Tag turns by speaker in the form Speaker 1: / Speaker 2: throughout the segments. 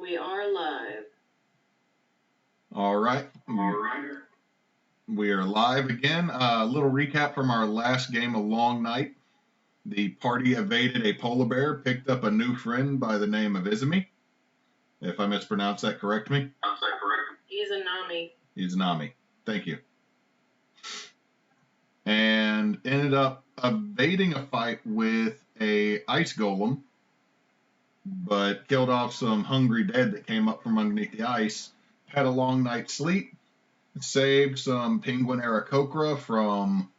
Speaker 1: We are live.
Speaker 2: All right. We are live again. A little recap from our last game, A Long Night. The party evaded a polar bear, picked up a new friend by the name of Izumi. If I mispronounced that, correct me. Izanami. Thank you. And ended up evading a fight with a ice golem, but killed off some hungry dead that came up from underneath the ice. Had a long night's sleep. Saved some penguin Aarakocra from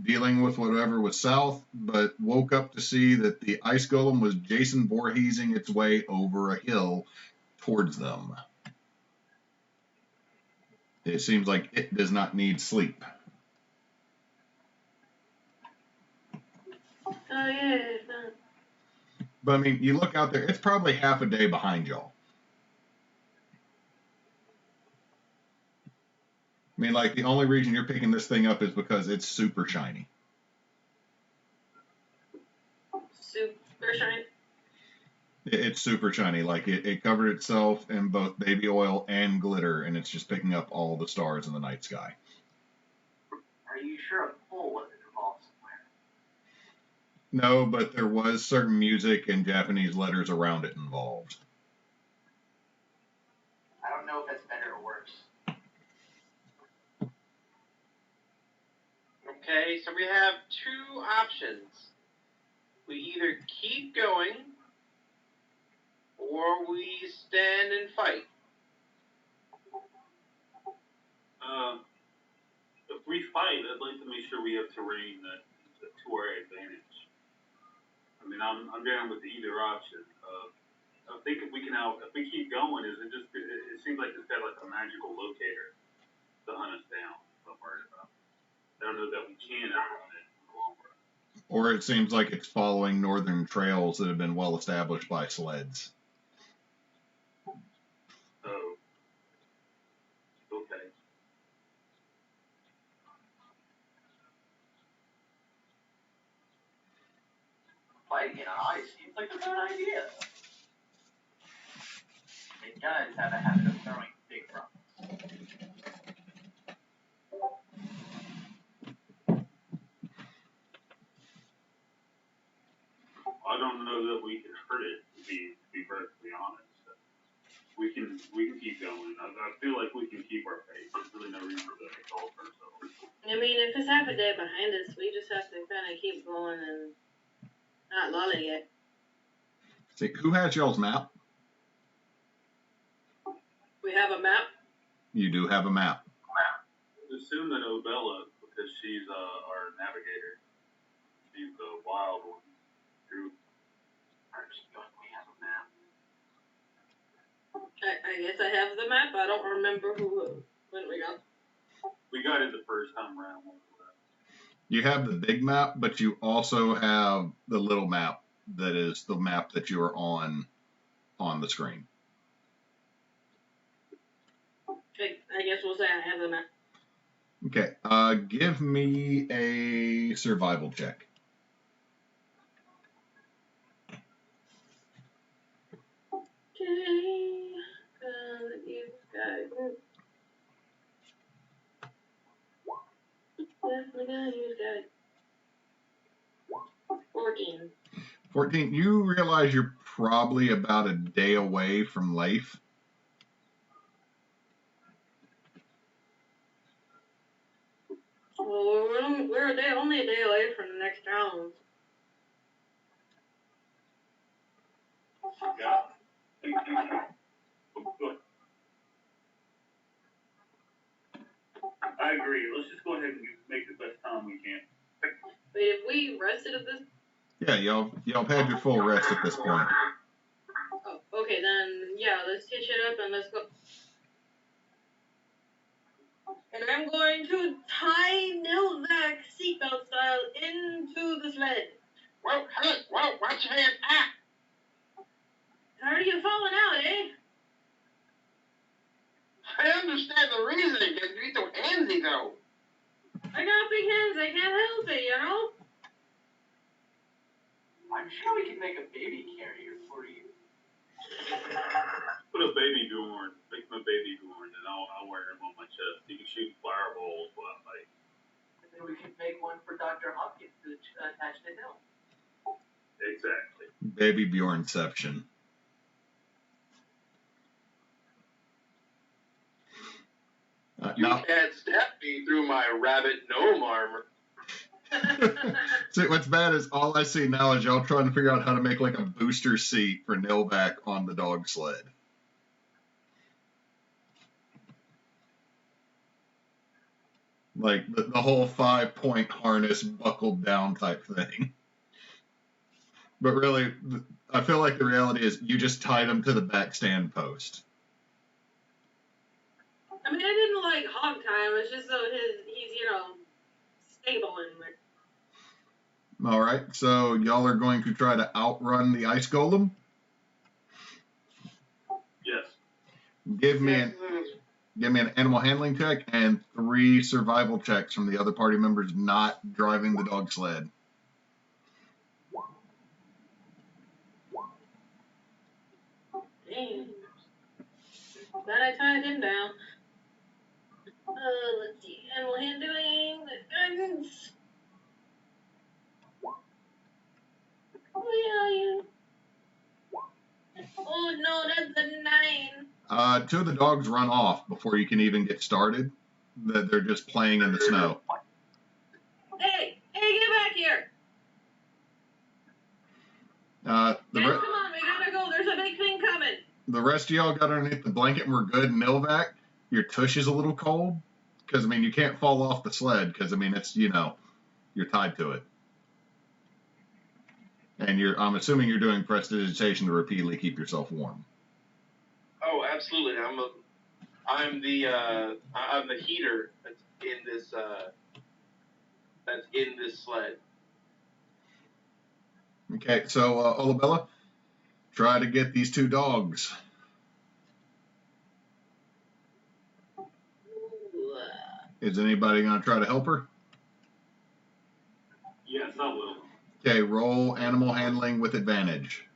Speaker 2: dealing with whatever was south, but woke up to see that the ice golem was Jason Voorheesing its way over a hill towards them. It seems like it does not need sleep.
Speaker 1: Oh, yeah, it's not.
Speaker 2: But I mean, you look out there, it's probably half a day behind y'all. I mean, like, the only reason you're picking this thing up is because it's super shiny.
Speaker 1: Super shiny?
Speaker 2: It's super shiny. Like, it covered itself in both baby oil and glitter, and it's just picking up all the stars in the night sky.
Speaker 3: Are you sure a pole wasn't involved somewhere?
Speaker 2: No, but there was certain music and Japanese letters around it involved.
Speaker 3: I don't know if that's better or worse.
Speaker 4: Okay, so we have two options. We either keep going, or we stand and fight.
Speaker 5: If we fight, I'd like to make sure we have terrain that's to our advantage. I mean, I'm down with either option. I think if we keep going, it seems like it's got like a magical locator to hunt us down. I'm worried about. I don't know that we can outrun it in the long run.
Speaker 2: Or it seems like it's following northern trails that have been well established by sleds.
Speaker 5: Oh. Okay.
Speaker 3: Fighting it on ice seems like a good idea. It does have a habit of throwing big rocks.
Speaker 5: I don't know that we can hurt it, to be perfectly honest. We can keep going. I feel like we can keep our pace. There's really no reason to exalt ourselves.
Speaker 1: I mean, if it's half a day behind us, we just have to kind of keep going and not lollygag.
Speaker 2: See, who has y'all's map?
Speaker 1: We have a map.
Speaker 2: You do have a map.
Speaker 5: Assume that Obella, because she's our navigator, she's the wild one. Who?
Speaker 3: We have a map.
Speaker 1: I guess I have the map. I don't remember when we got.
Speaker 5: We got it the first time around.
Speaker 2: You have the big map, but you also have the little map that is the map that you are on the screen.
Speaker 1: Okay, I guess we'll say I have the map.
Speaker 2: Okay, give me a survival check.
Speaker 1: Okay, you guys. Definitely gonna use guys. 14.
Speaker 2: 14. You realize you're probably about a day away from Lafe.
Speaker 1: Well, we're only a day away from the next town.
Speaker 5: Yeah. I agree. Let's just go ahead and make the best time we can.
Speaker 1: Wait, if we rested at this?
Speaker 2: Yeah, y'all have had your full rest at this point.
Speaker 1: Oh, okay, then, yeah, let's hitch it up and let's go. And I'm going to tie Nilvac seatbelt style into the sled.
Speaker 4: Whoa, hey, whoa, watch your hand. Ah!
Speaker 1: How are you falling out, eh?
Speaker 4: I understand the reasoning. You need to handsy though.
Speaker 1: I got big hands. I can't help it, you know?
Speaker 3: I'm sure we can make a baby carrier for you.
Speaker 5: Put a baby Bjorn. Make him a baby Bjorn, and I'll wear him on my chest. He can shoot fireballs while I fight.
Speaker 3: And then we could make one for Dr. Hopkins to attach to Hill.
Speaker 5: Exactly.
Speaker 2: Baby Bjornception.
Speaker 4: You
Speaker 2: Now,
Speaker 4: can't stab me through my rabbit gnome armor.
Speaker 2: see, what's bad is all I see now is y'all trying to figure out how to make like a booster seat for Nilvac on the dog sled. Like the whole 5-point harness buckled down type thing. But really, I feel like the reality is you just tied him to the back stand post.
Speaker 1: I mean, I didn't like hog time. It's just so he's stable in there.
Speaker 2: All right, so y'all are going to try to outrun the ice golem.
Speaker 5: Yes.
Speaker 2: Give me an animal handling check and 3 survival checks from the other party members not driving the dog sled.
Speaker 1: Dang. Glad I tied him down. Let's see. Animal handling, the guidance. Where are you? Oh no, that's a 9.
Speaker 2: 2 of the dogs run off before you can even get started. They're just playing in the snow.
Speaker 1: Hey, get back here!
Speaker 2: The
Speaker 1: Guys, come on, we gotta go. There's a big thing coming.
Speaker 2: The rest of y'all got underneath the blanket and we're good. Nilvac, your tush is a little cold because, I mean, you can't fall off the sled because, I mean, it's, you're tied to it. And I'm assuming you're doing prestidigitation to repeatedly keep yourself warm.
Speaker 4: Oh, absolutely. I'm the heater that's in this sled.
Speaker 2: Okay, so Olabella, try to get these 2 dogs. Is anybody going to try to help her?
Speaker 5: Yes, I will.
Speaker 2: Okay, roll animal handling with advantage.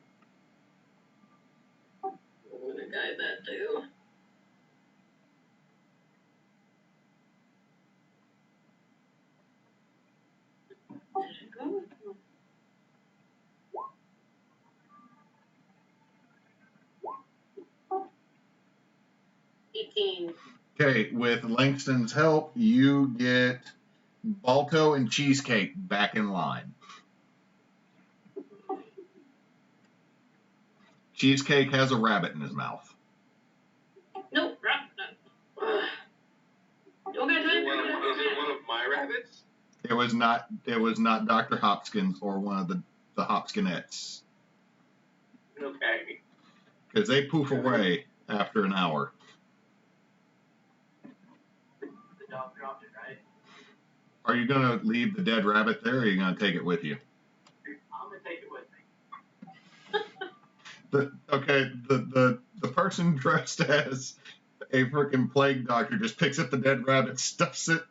Speaker 1: I'm gonna guide that too. Did it go? 18.
Speaker 2: Okay, with Langston's help, you get Balto and Cheesecake back in line. Cheesecake has a rabbit in his mouth.
Speaker 1: No, don't get
Speaker 4: Is it one of my rabbits?
Speaker 2: It was not Dr. Hopkins or one of the Hopkinettes.
Speaker 4: Okay.
Speaker 2: Because they poof away after an hour.
Speaker 3: The dog dropped it, right?
Speaker 2: Are you going to leave the dead rabbit there, or are you going to take it with you?
Speaker 3: I'm gonna take it with me.
Speaker 2: The person dressed as a freaking plague doctor just picks up the dead rabbit, stuffs it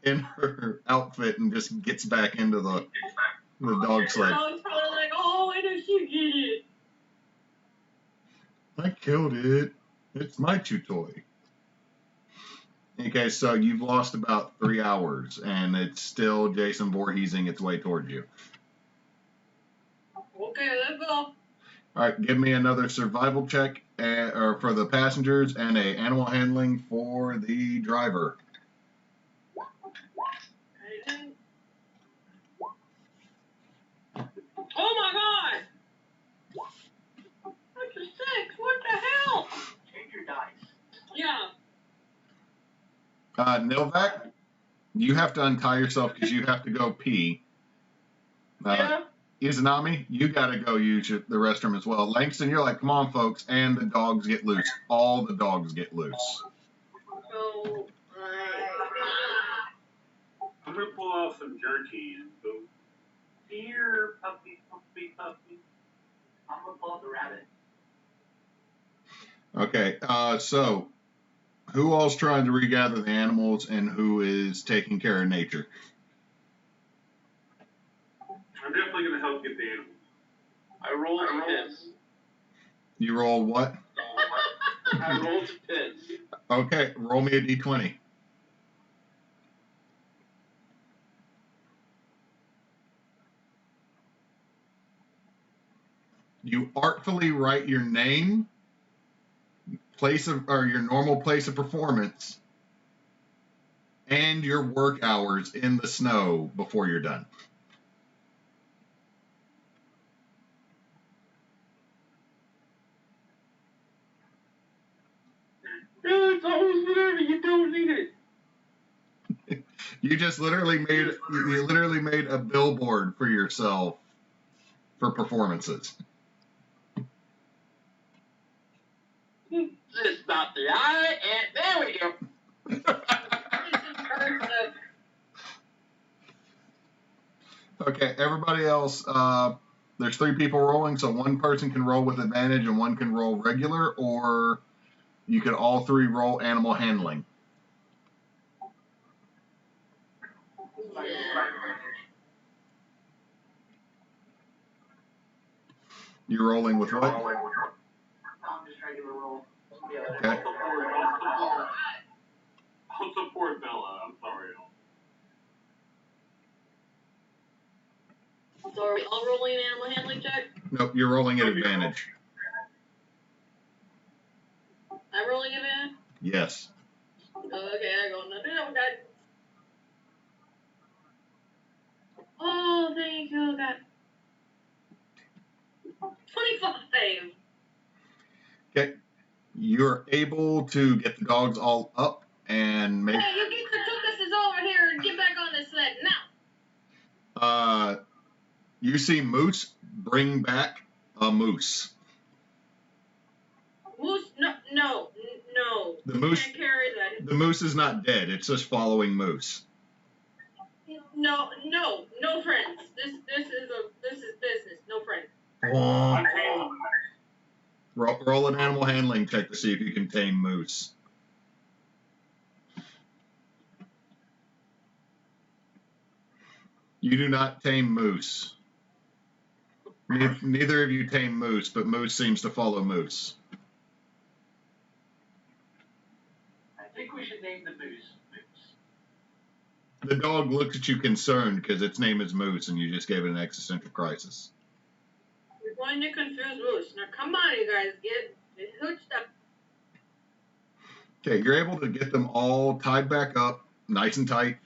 Speaker 2: in her outfit, and just gets back into the dog sled.
Speaker 1: The dog's probably like, oh, why did you get it?
Speaker 2: I killed it. It's my chew toy. Okay, so you've lost about 3 hours, and it's still Jason Voorheesing its way towards you.
Speaker 1: Okay, let's go.
Speaker 2: All right, give me another survival check for the passengers and a animal handling for the driver.
Speaker 1: Oh my god! That's a 6. What the hell?
Speaker 3: Change your dice.
Speaker 1: Yeah.
Speaker 2: Nilvac, you have to untie yourself because you have to go pee.
Speaker 4: Yeah.
Speaker 2: Izanami, you got to go use the restroom as well. Langston, you're like, come on, folks, and the dogs get loose. All the dogs get loose.
Speaker 1: So,
Speaker 5: I'm gonna pull off some jerky and go, here, puppy, puppy, puppy.
Speaker 3: I'm gonna pull up the rabbit.
Speaker 2: Okay, so who all's trying to regather the animals and who is taking care of nature?
Speaker 5: I'm definitely gonna help get the animals.
Speaker 4: I rolled a 10.
Speaker 2: You roll what?
Speaker 4: I rolled to pits.
Speaker 2: Okay, roll me a d20. You artfully write your name, your normal place of performance, and your work hours in the snow before you're done.
Speaker 4: It's always whatever. You don't need it.
Speaker 2: You just literally made a billboard for yourself for performances.
Speaker 4: Just stop the eye, and there we go.
Speaker 2: Okay, everybody else, there's 3 people rolling, so one person can roll with advantage and one can roll regular, or you could all 3 roll animal handling. You're rolling with what?
Speaker 3: I'm just regular roll.
Speaker 2: Okay.
Speaker 5: I'll support Bella. I'm sorry.
Speaker 1: So are we all rolling an animal handling check?
Speaker 2: Nope, you're rolling at advantage.
Speaker 1: I'm rolling advantage?
Speaker 2: Yes.
Speaker 1: Oh, okay, I go. No, God. Oh, thank you, God. 25.
Speaker 2: Okay. You're able to get the dogs all up and make.
Speaker 1: Hey, you get the tukuses over here and get back on this sled now.
Speaker 2: You see Moose bring back a moose.
Speaker 1: Moose? No.
Speaker 2: The moose.
Speaker 1: Can't carry that.
Speaker 2: The moose is not dead. It's just following Moose.
Speaker 1: No friends. This is business. No friends.
Speaker 2: Roll an animal handling check to see if you can tame Moose. You do not tame Moose. Neither of you tame Moose, but Moose seems to follow Moose.
Speaker 3: I think we should name the moose.
Speaker 2: The dog looks at you concerned because its name is Moose and you just gave it an existential crisis.
Speaker 1: You're going to confuse Moose. Now come on, you guys. Get hooked up.
Speaker 2: Okay, you're able to get them all tied back up, nice and tight,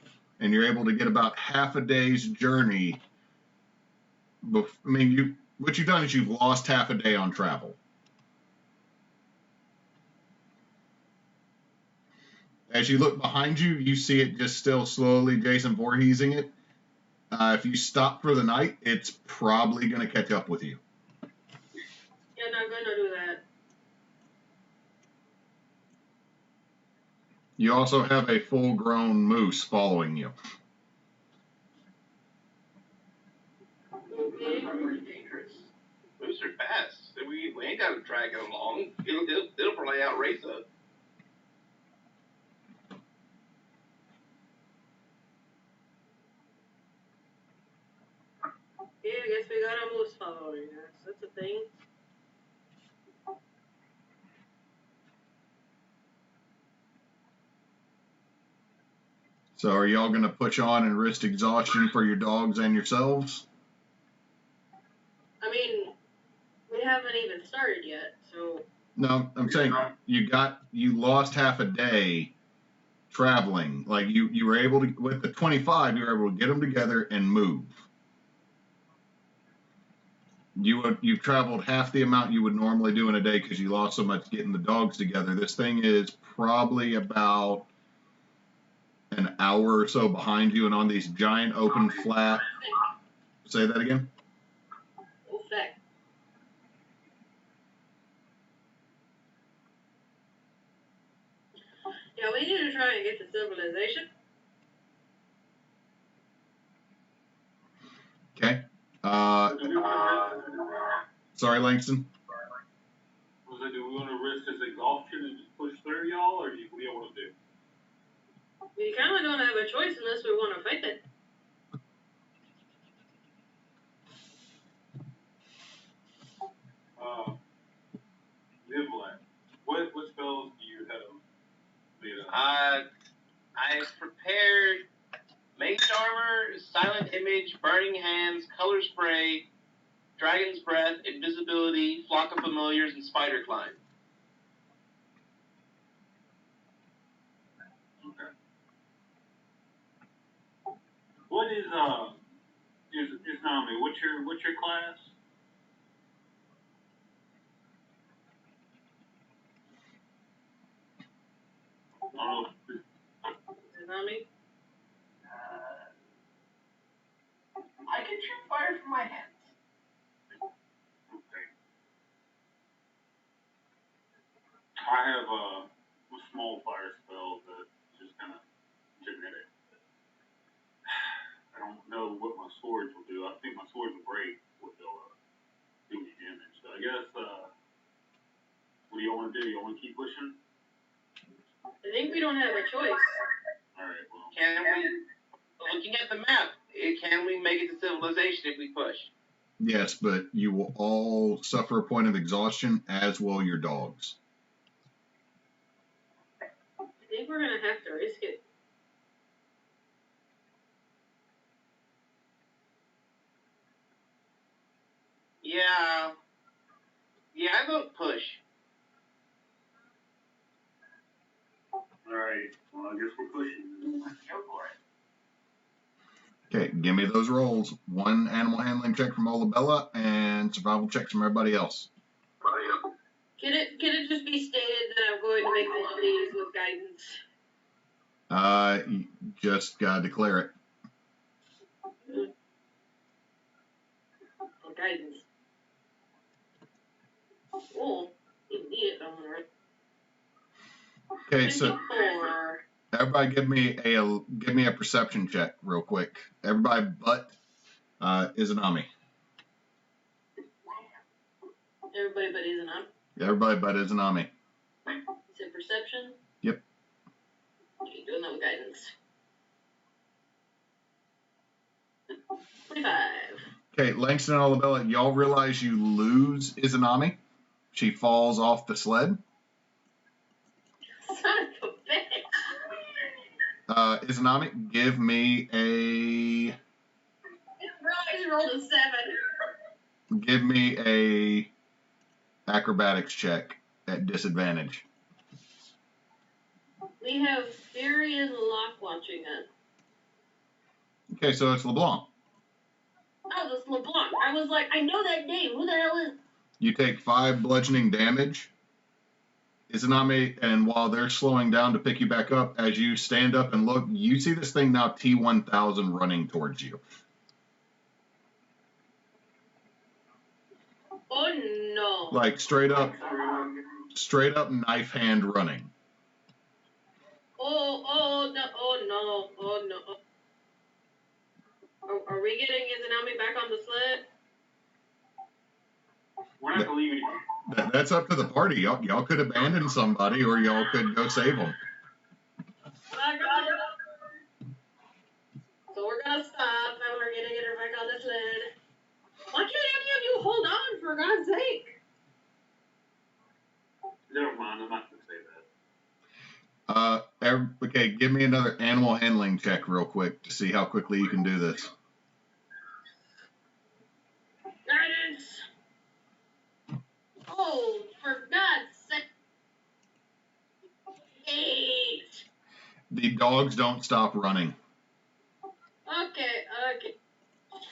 Speaker 2: and you're able to get about half a day's journey. What you've done is you've lost half a day on travel. As you look behind you, you see it just still slowly Jason Voorheesing it. If you stop for the night, it's probably going to catch up with you.
Speaker 1: You're not going to do that.
Speaker 2: You also have a full-grown moose following you.
Speaker 1: Okay.
Speaker 3: Dangerous.
Speaker 4: Moose are fast. We ain't got to drag it along. It'll probably outrace us.
Speaker 1: Yeah, I guess we got a moose following us. That's a thing.
Speaker 2: So are y'all going to push on and risk exhaustion for your dogs and yourselves?
Speaker 1: I mean, we haven't even started yet, so.
Speaker 2: No, I'm saying you lost half a day traveling. Like you were able to, with the 25, you were able to get them together and move. You've traveled half the amount you would normally do in a day because you lost so much getting the dogs together. This thing is probably about an hour or so behind you and on these giant open flat. Say that again?
Speaker 1: Effect. Yeah, we need to try and get to civilization.
Speaker 2: Okay. Sorry, Langston.
Speaker 5: Do we want to risk this exhaustion and just push through, y'all, or what do you want to do?
Speaker 1: We kind of don't have a choice unless we want to fight it.
Speaker 4: I've prepared mage armor, silent image, burning hands, color spray, dragon's breath, invisibility, flock of familiars, and spider climb.
Speaker 5: Okay. What is Nami? What's your class?
Speaker 1: Nami?
Speaker 3: I can shoot fire from my hands.
Speaker 5: Okay. I have a small fire spell that just kind of genetic. I don't know what my swords will do. I think my swords will break what they'll do any damage. So I guess, what do you want to do? You want to keep pushing?
Speaker 1: I think we don't have a choice.
Speaker 5: Alright, well.
Speaker 4: Can we, looking at the map, can we make it to civilization if we push?
Speaker 2: Yes, but you will all suffer a point of exhaustion, as will your dogs.
Speaker 1: I think we're gonna have to risk it.
Speaker 4: Yeah. Yeah, I vote push.
Speaker 5: Alright, well, I guess we're pushing.
Speaker 3: Let's go for it.
Speaker 2: Okay, give me those rolls. 1 animal handling check from Olabella and survival checks from everybody else.
Speaker 1: Can it just be stated that I'm going to make all of these with guidance?
Speaker 2: You just gotta declare it.
Speaker 1: Or guidance. Oh, you need it, I'm gonna.
Speaker 2: Okay, so
Speaker 1: 54.
Speaker 2: everybody give me a perception check real quick. Everybody but Izanami.
Speaker 1: Everybody but isn't up.
Speaker 2: Everybody but Izanami.
Speaker 1: You said perception?
Speaker 2: Yep.
Speaker 1: Okay, doing that with guidance. 25.
Speaker 2: Okay, Langston and Olabella, y'all realize you lose Izanami. She falls off the sled.
Speaker 1: Son of a bitch.
Speaker 2: Izanami, give me a
Speaker 1: I rolled a 7.
Speaker 2: give me a acrobatics check at disadvantage.
Speaker 1: We have Fury and Locke watching us.
Speaker 2: Okay, so it's LeBlanc.
Speaker 1: Oh, that's LeBlanc. I was like, I know that name. Who the hell is?
Speaker 2: You take 5 bludgeoning damage. Izanami, and while they're slowing down to pick you back up, as you stand up and look, you see this thing now T-1000 running towards you.
Speaker 1: Oh no.
Speaker 2: Like straight up knife hand running.
Speaker 1: Oh no. Are we getting Izanami back on the sled?
Speaker 5: We're not leaving it.
Speaker 2: That's up to the party. Y'all could abandon somebody, or y'all could go save them.
Speaker 1: So we're gonna stop and we're gonna get her back on the sled. Why can't any of you hold on, for God's sake?
Speaker 5: Never mind, I'm not going to say that.
Speaker 2: Okay, give me another animal handling check real quick to see how quickly you can do this.
Speaker 1: Guidance! Oh, for God's sake. 8.
Speaker 2: The dogs don't stop running.
Speaker 1: Okay.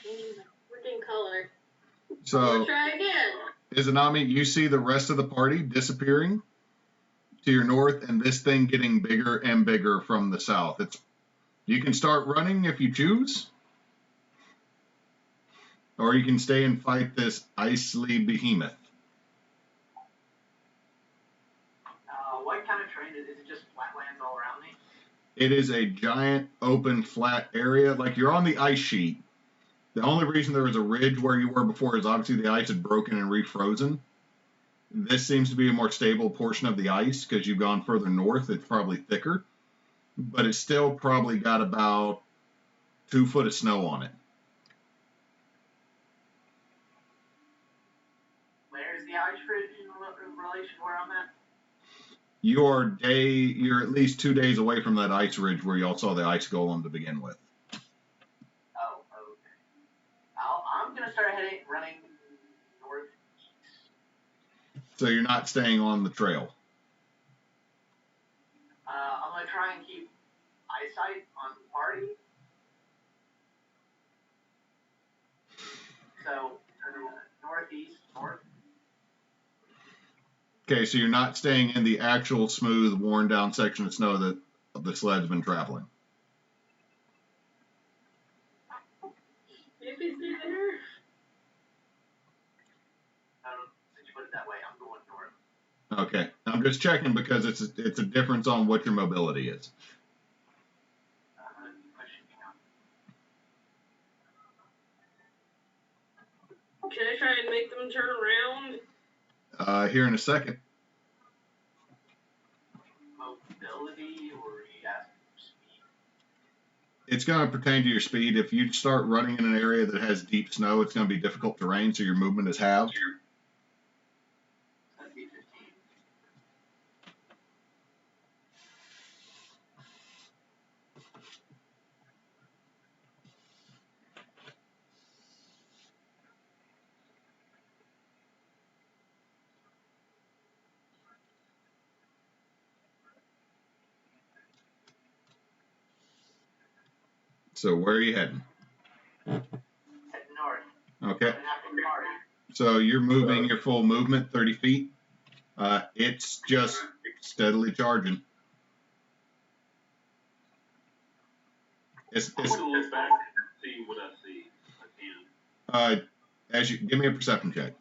Speaker 1: Changing the freaking color.
Speaker 2: So,
Speaker 1: We'll try again.
Speaker 2: Izanami, you see the rest of the party disappearing to your north, and this thing getting bigger and bigger from the south. You can start running if you choose, or you can stay and fight this icy behemoth.
Speaker 3: What kind of terrain is it? Just flatlands all around me?
Speaker 2: It is a giant, open, flat area. Like you're on the ice sheet. The only reason there was a ridge where you were before is obviously the ice had broken and refrozen. This seems to be a more stable portion of the ice because you've gone further north. It's probably thicker, but it's still probably got about 2 foot of snow on it.
Speaker 3: Where's the ice ridge in relation to where I'm at?
Speaker 2: you're at least 2 days away from that ice ridge where y'all saw the ice golem to begin with.
Speaker 3: Oh, okay. I'm gonna start running northeast.
Speaker 2: So you're not staying on the trail.
Speaker 3: I'm gonna try and keep eyesight on the party. So, northeast, north.
Speaker 2: Okay, so you're not staying in the actual smooth, worn down section of snow that the sled's been traveling.
Speaker 1: Maybe stay there.
Speaker 3: Since you put it that way, I'm going north.
Speaker 2: Okay, I'm just checking because it's a difference on what your mobility is.
Speaker 1: Can I try and make them turn around?
Speaker 2: Here in a second.
Speaker 3: Mobility, or are you asking for speed?
Speaker 2: It's going to pertain to your speed. If you start running in an area that has deep snow, it's going to be difficult terrain, so your movement is halved.
Speaker 3: That'd be 15.
Speaker 2: So where are you heading?
Speaker 3: Head north.
Speaker 2: Okay. So you're moving your full movement, 30 feet. It's just steadily charging.
Speaker 5: I'm gonna look back and see what I see. I can.
Speaker 2: Give me a perception check.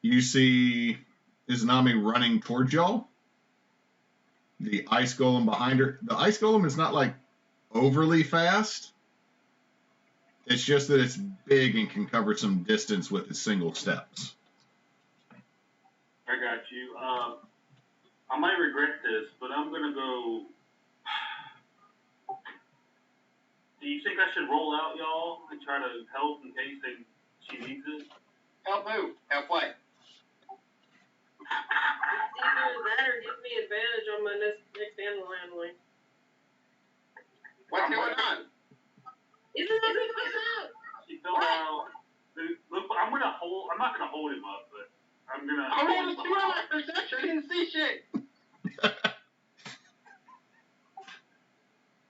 Speaker 2: You see Izanami running towards y'all. The ice golem behind her. The ice golem is not like overly fast. It's just that it's big and can cover some distance with its single steps.
Speaker 5: I got you. I might regret this, but I'm gonna go. Do you think I should roll out, y'all, and try to help in case she needs it?
Speaker 4: Help who? Help what?
Speaker 1: It's either that or give me advantage on my next animal handling.
Speaker 4: What's going on?
Speaker 1: Isn't that out?
Speaker 5: She fell out. Look, I'm not gonna hold him up, but I'm gonna.
Speaker 4: I rolled a 2 on my perception. I didn't see shit.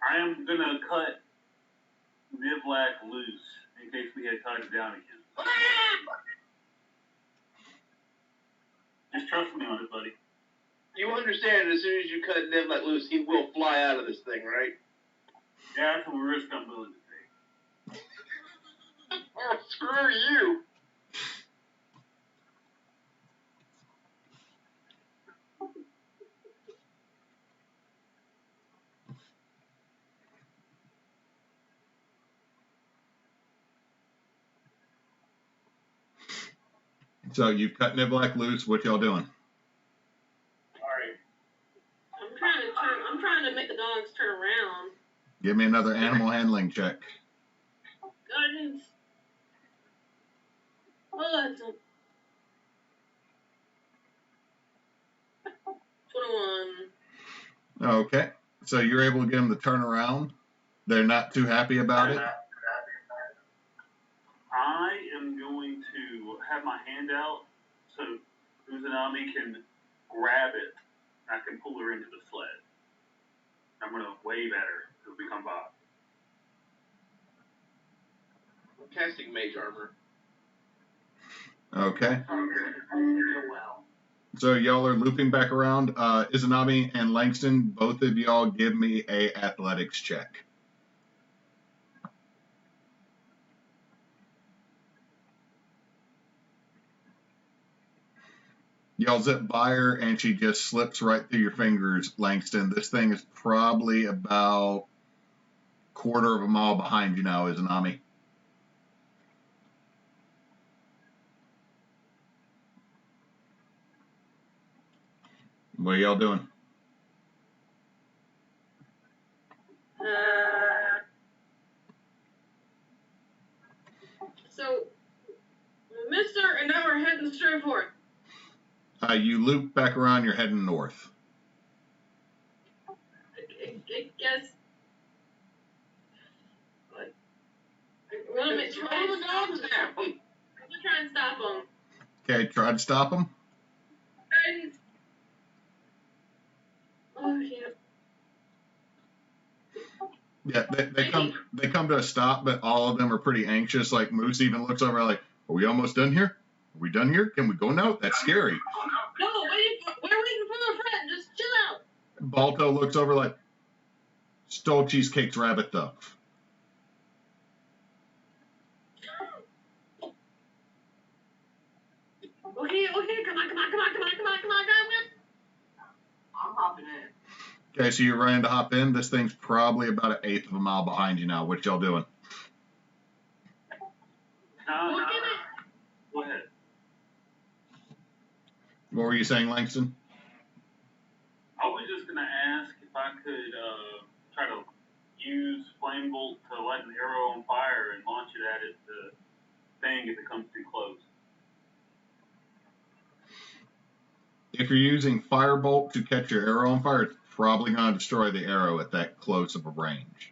Speaker 5: I am gonna cut Nivlak loose in case we had tied it down again. Just trust me on it, buddy.
Speaker 4: You understand, as soon as you cut Nivlak loose, he will fly out of this thing, right?
Speaker 5: Yeah, that's a risk I'm willing to take.
Speaker 4: Oh, screw you.
Speaker 2: So you've cut Nivlak loose. What y'all doing?
Speaker 5: Alright.
Speaker 1: I'm trying to make the dogs turn around.
Speaker 2: Give me another animal handling check.
Speaker 1: Guidance. Oh, that's a 21.
Speaker 2: Okay. So you're able to get them to turn around. They're not too happy about it.
Speaker 5: I am going to have my hand out so Uzanami can grab it. I can pull her into the sled. I'm going to wave at her as we come by.
Speaker 4: I'm casting mage armor.
Speaker 2: Okay.
Speaker 3: Well.
Speaker 2: So y'all are looping back around. Izanami and Langston, both of y'all give me a athletics check. Y'all zip by her and she just slips right through your fingers, Langston. This thing is probably about a quarter of a mile behind you now, Izanami. What are y'all doing?
Speaker 1: So,
Speaker 2: You loop back around, you're heading north.
Speaker 1: I guess. What? I'm gonna
Speaker 4: Throw
Speaker 1: try
Speaker 4: the
Speaker 1: and stop
Speaker 4: dogs
Speaker 1: him.
Speaker 4: down.
Speaker 1: I'm gonna try and stop him.
Speaker 2: Okay, try to stop him.
Speaker 1: And... Oh, yeah.
Speaker 2: Yeah, they come to a stop, but all of them are pretty anxious. Like Moose even looks over like, "Are we almost done here? Are we done here? Can we go now? That's scary."
Speaker 1: No, we're waiting for a friend. Just chill out.
Speaker 2: Balto looks over like, "Stole cheesecake's rabbit though."
Speaker 1: Okay, come on.
Speaker 3: I'm hopping in.
Speaker 2: Okay, so you're running to hop in. This thing's probably about 1/8 of a mile behind you now. What y'all doing?
Speaker 5: No. Go ahead.
Speaker 2: What were you saying, Langston?
Speaker 5: I was just gonna ask if I could try to use flame bolt to light an arrow on fire and launch it at the thing if it comes too close.
Speaker 2: If you're using firebolt to catch your arrow on fire, it's probably going to destroy the arrow at that close of a range.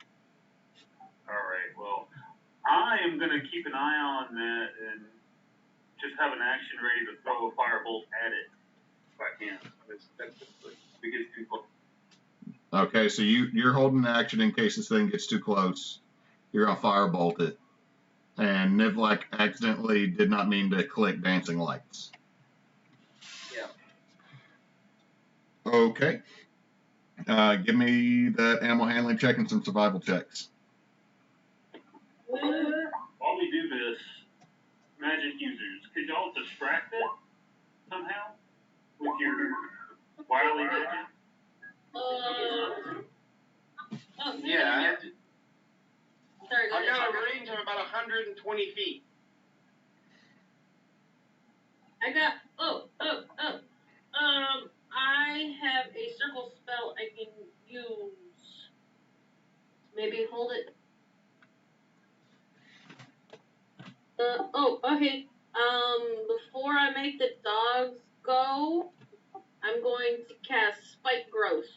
Speaker 5: All right. Well, I am gonna keep an eye on that and just have an action ready to throw a firebolt at it if I can. That's if it gets too close.
Speaker 2: Okay, so you're holding action in case this thing gets too close. You're going to firebolt it. And Nivlak accidentally did not mean to click dancing lights.
Speaker 4: Yeah.
Speaker 2: Okay. Give me that animal handling check and some survival checks.
Speaker 5: While we do this, magic users, could y'all distract it somehow with your wily magic?
Speaker 4: Yeah, I have to.
Speaker 1: Sorry, go
Speaker 4: I've
Speaker 1: ahead.
Speaker 4: got a range of about 120 feet.
Speaker 1: I got. I have a circle spell I can use. Maybe hold it. Okay. Before I make the dogs go, I'm going to cast Spike Growth.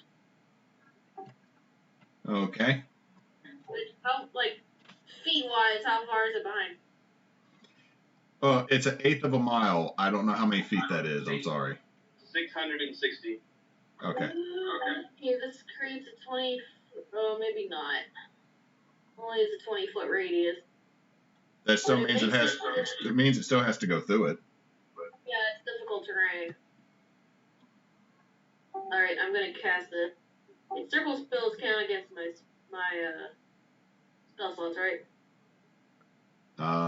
Speaker 2: Okay.
Speaker 1: How, like, feet-wise, how far is it behind?
Speaker 2: It's 1/8 of a mile. I don't know how many feet that is. I'm sorry.
Speaker 4: 660.
Speaker 2: Okay.
Speaker 1: Okay, this creates a 20. Oh, maybe not. Only is a 20-foot radius.
Speaker 2: That still means it means it still has to go through it.
Speaker 1: Yeah, it's difficult terrain. Alright, I'm gonna cast it. Circle spells count against my spell slots, right?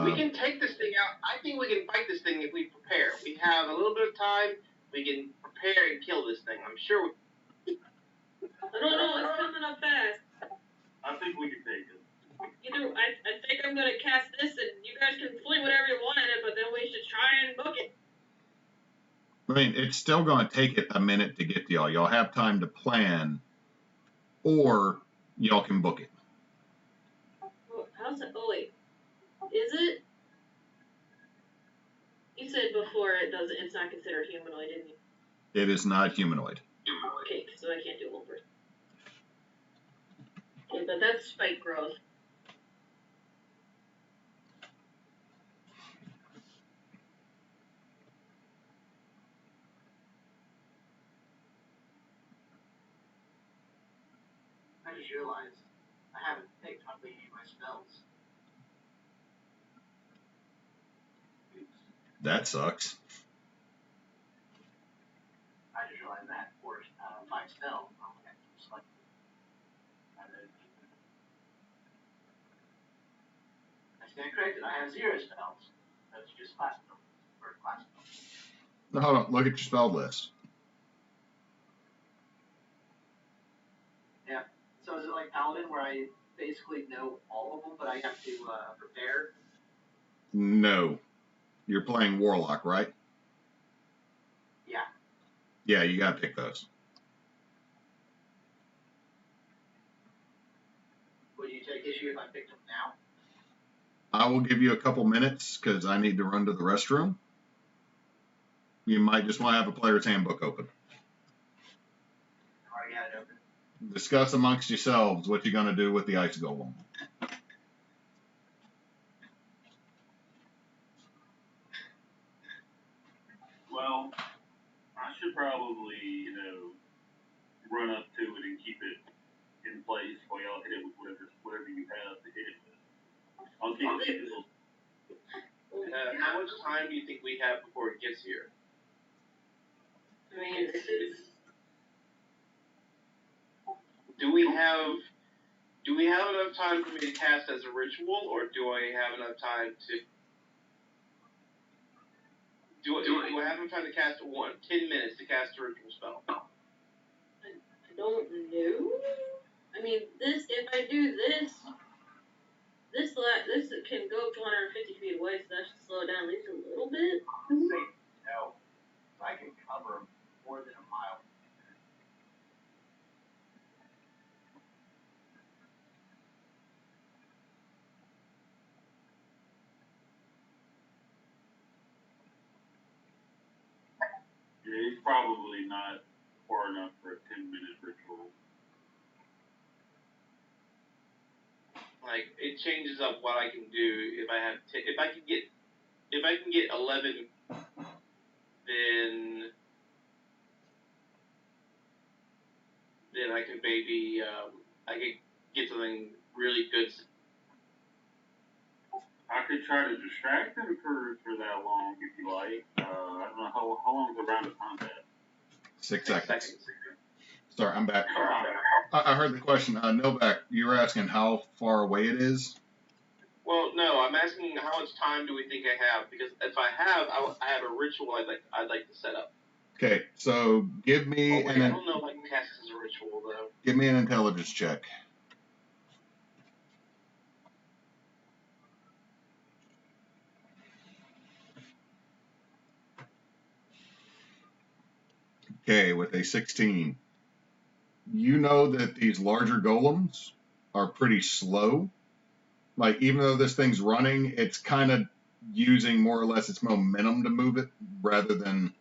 Speaker 4: We can take this thing out. I think we can fight this thing if we prepare. We have a little bit of time. We can prepare and kill this thing. I'm sure.
Speaker 1: I don't know. It's coming up fast.
Speaker 5: I think we can take it.
Speaker 1: I think I'm gonna cast this, and you guys can fling whatever you want at it, but then we should try and book it.
Speaker 2: I mean, it's still going to take it a minute to get to y'all. Y'all have time to plan, or y'all can book it.
Speaker 1: How's it? Oh wait, is it? You said before it's not considered humanoid, didn't you?
Speaker 2: It is not humanoid.
Speaker 1: Okay, so I can't do over. Okay, but that's spike growth.
Speaker 3: I just realized I haven't picked hardly any of my spells. Oops.
Speaker 2: That sucks.
Speaker 3: I just realized that for 5 spells. Okay, select. I stand corrected. I have 0 spells. That's just class spells. Or class spells.
Speaker 2: Now, hold on. Look at your spell list.
Speaker 3: Yeah. So is it like Paladin where I basically know all of them, but I have to prepare?
Speaker 2: No. You're playing Warlock, right?
Speaker 3: Yeah.
Speaker 2: Yeah, you got to pick those.
Speaker 3: Would you take issue if I picked them now?
Speaker 2: I will give you a couple minutes because I need to run to the restroom. You might just want to have a player's handbook open.
Speaker 3: Already got it open.
Speaker 2: Discuss amongst yourselves what you're going to do with the ice golem.
Speaker 5: Well, I should probably, run up to it and keep it in place while y'all hit it with whatever you have to hit it with. I'll keep it still.
Speaker 4: How much time do you think we have before it gets here?
Speaker 1: I mean,
Speaker 4: Do we have enough time for me to cast as a ritual, or do I have enough time to? Do I have enough time to cast 10 minutes to cast a ritual spell?
Speaker 1: I don't know. I mean, if I do this can go 250 feet away, so that should slow it down at least a little bit.
Speaker 3: No. I can cover more than a mile.
Speaker 5: Yeah, he's probably not far enough for a 10-minute ritual.
Speaker 4: Like, it changes up what I can do if I have if I can get 11, then I could maybe I could get something really good.
Speaker 5: I could try to distract him for that long if you like. I don't know how long is the round of combat.
Speaker 2: 6 seconds. Sorry, I'm back. I heard the question. Novak, you were asking how far away it is?
Speaker 4: Well, no, I'm asking how much time do we think I have? Because if I have a ritual I'd like to set up.
Speaker 2: Okay, so give me
Speaker 4: I don't know if I can cast as a ritual though.
Speaker 2: Give me an intelligence check. Okay, with a 16. You know that these larger golems are pretty slow. Like, even though this thing's running, it's kind of using more or less its momentum to move it rather than,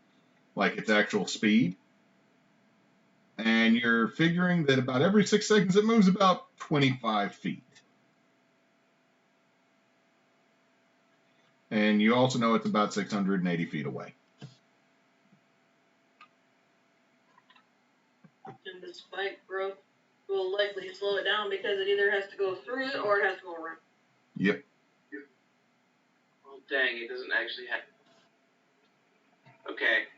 Speaker 2: like, its actual speed. And you're figuring that about every 6 seconds it moves about 25 feet. And you also know it's about 680 feet away.
Speaker 1: And the spike growth will likely slow it down because it either has to go through it or it has to go around.
Speaker 2: Yep.
Speaker 4: Well, dang, it doesn't actually have. Okay.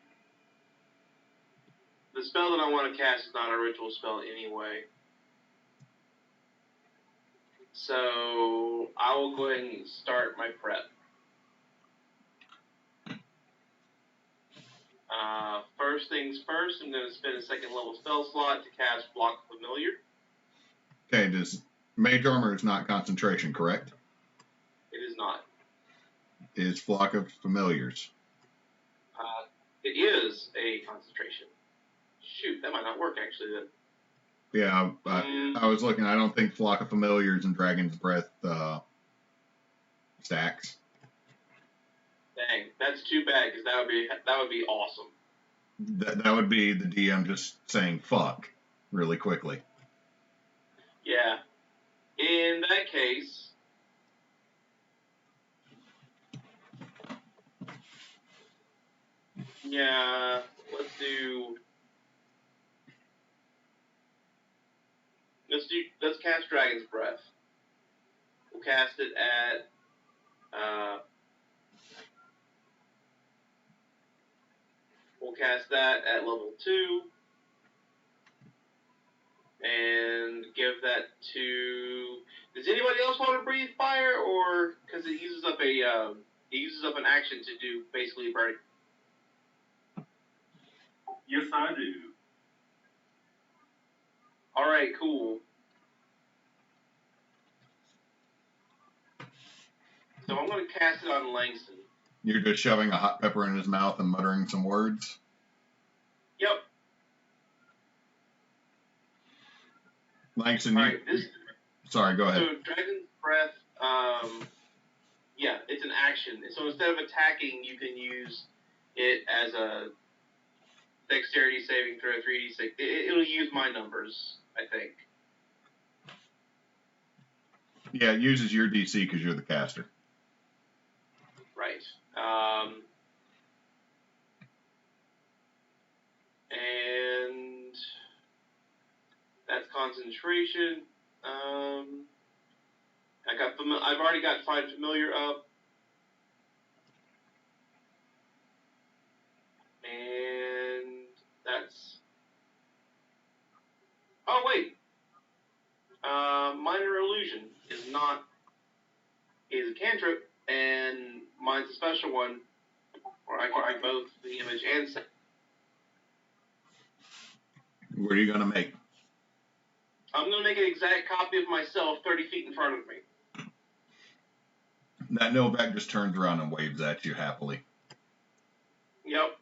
Speaker 4: The spell that I want to cast is not a ritual spell anyway. So I will go ahead and start my prep. First things first, I'm going to spend a second level spell slot to cast Block Familiar.
Speaker 2: Okay, Mage Armor is not concentration, correct?
Speaker 4: It is not.
Speaker 2: Is Flock of Familiars.
Speaker 4: It is a concentration. Shoot, that might not work actually then.
Speaker 2: Yeah, I was looking. I don't think Flock of Familiars and Dragon's Breath stacks.
Speaker 4: Dang, that's too bad because that would be awesome.
Speaker 2: That would be the DM just saying fuck really quickly.
Speaker 4: Yeah. In that case, yeah, let's cast Dragon's Breath. We'll cast it at we'll cast that at level 2 and give that to. Does anybody else want to breathe fire, or because it uses up an action to do basically burning?
Speaker 5: Yes, I do.
Speaker 4: All right, cool. So I'm going to cast it on Langston.
Speaker 2: You're just shoving a hot pepper in his mouth and muttering some words?
Speaker 4: Yep.
Speaker 2: Langston,
Speaker 4: All right,
Speaker 2: sorry, go ahead.
Speaker 4: So Dragon's Breath, yeah, it's an action. So instead of attacking, you can use it as a dexterity saving throw, 3d6. It'll use my numbers, I think.
Speaker 2: Yeah, it uses your DC because you're the caster.
Speaker 4: Right. And that's concentration. I've already got Find Familiar up. And that's... Oh, wait. Minor Illusion is a cantrip, and mine's a special one, where I can both the image and sound.
Speaker 2: What are you going to make?
Speaker 4: I'm going to make an exact copy of myself 30 feet in front of me.
Speaker 2: That Novak just turns around and waves at you happily.
Speaker 4: Yep.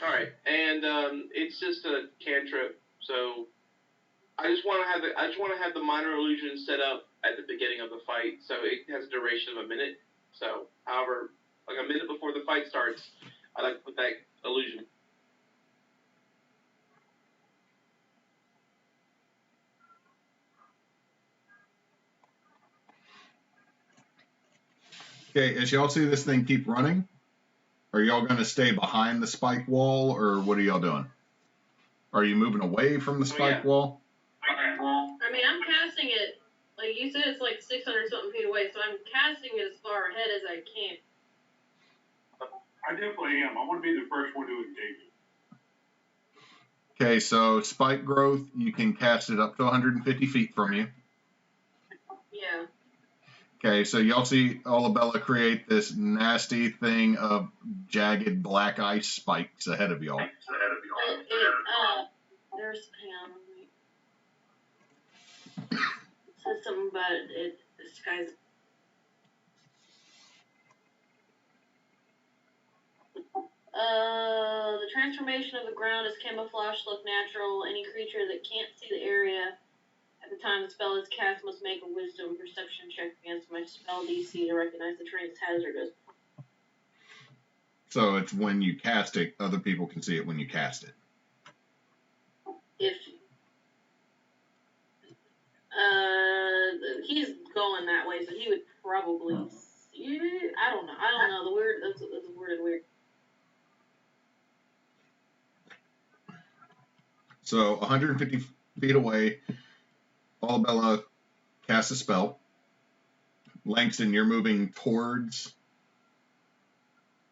Speaker 4: All right, and it's just a cantrip, so I just want to have the minor illusion set up at the beginning of the fight, so it has a duration of a minute. So, however, like a minute before the fight starts, I like to put that illusion.
Speaker 2: Okay, as y'all see this thing keep running, are y'all going to stay behind the spike wall, or what are y'all doing? Are you moving away from the spike wall?
Speaker 1: I mean, I'm casting it, like you said, it's like 600 something feet away, so I'm casting it as far ahead as I can.
Speaker 5: I definitely am. I want to be the first one to engage it.
Speaker 2: Okay, so spike growth, you can cast it up to 150 feet from you.
Speaker 1: Yeah.
Speaker 2: Okay, so y'all see Olabella create this nasty thing of jagged black ice spikes ahead of y'all.
Speaker 1: There's, hang on, wait. It says something about it, this guy's... The transformation of the ground is camouflage, look natural. Any creature that can't see the area at the time the spell is cast must make a wisdom perception check against my spell DC to recognize the terrain as hazardous.
Speaker 2: So it's when you cast it, other people can see it when you cast it.
Speaker 1: If he's going that way, so he would probably see it. I don't know. The weird that's worded weird.
Speaker 2: So 150 feet away, Olabella casts a spell. Langston, you're moving towards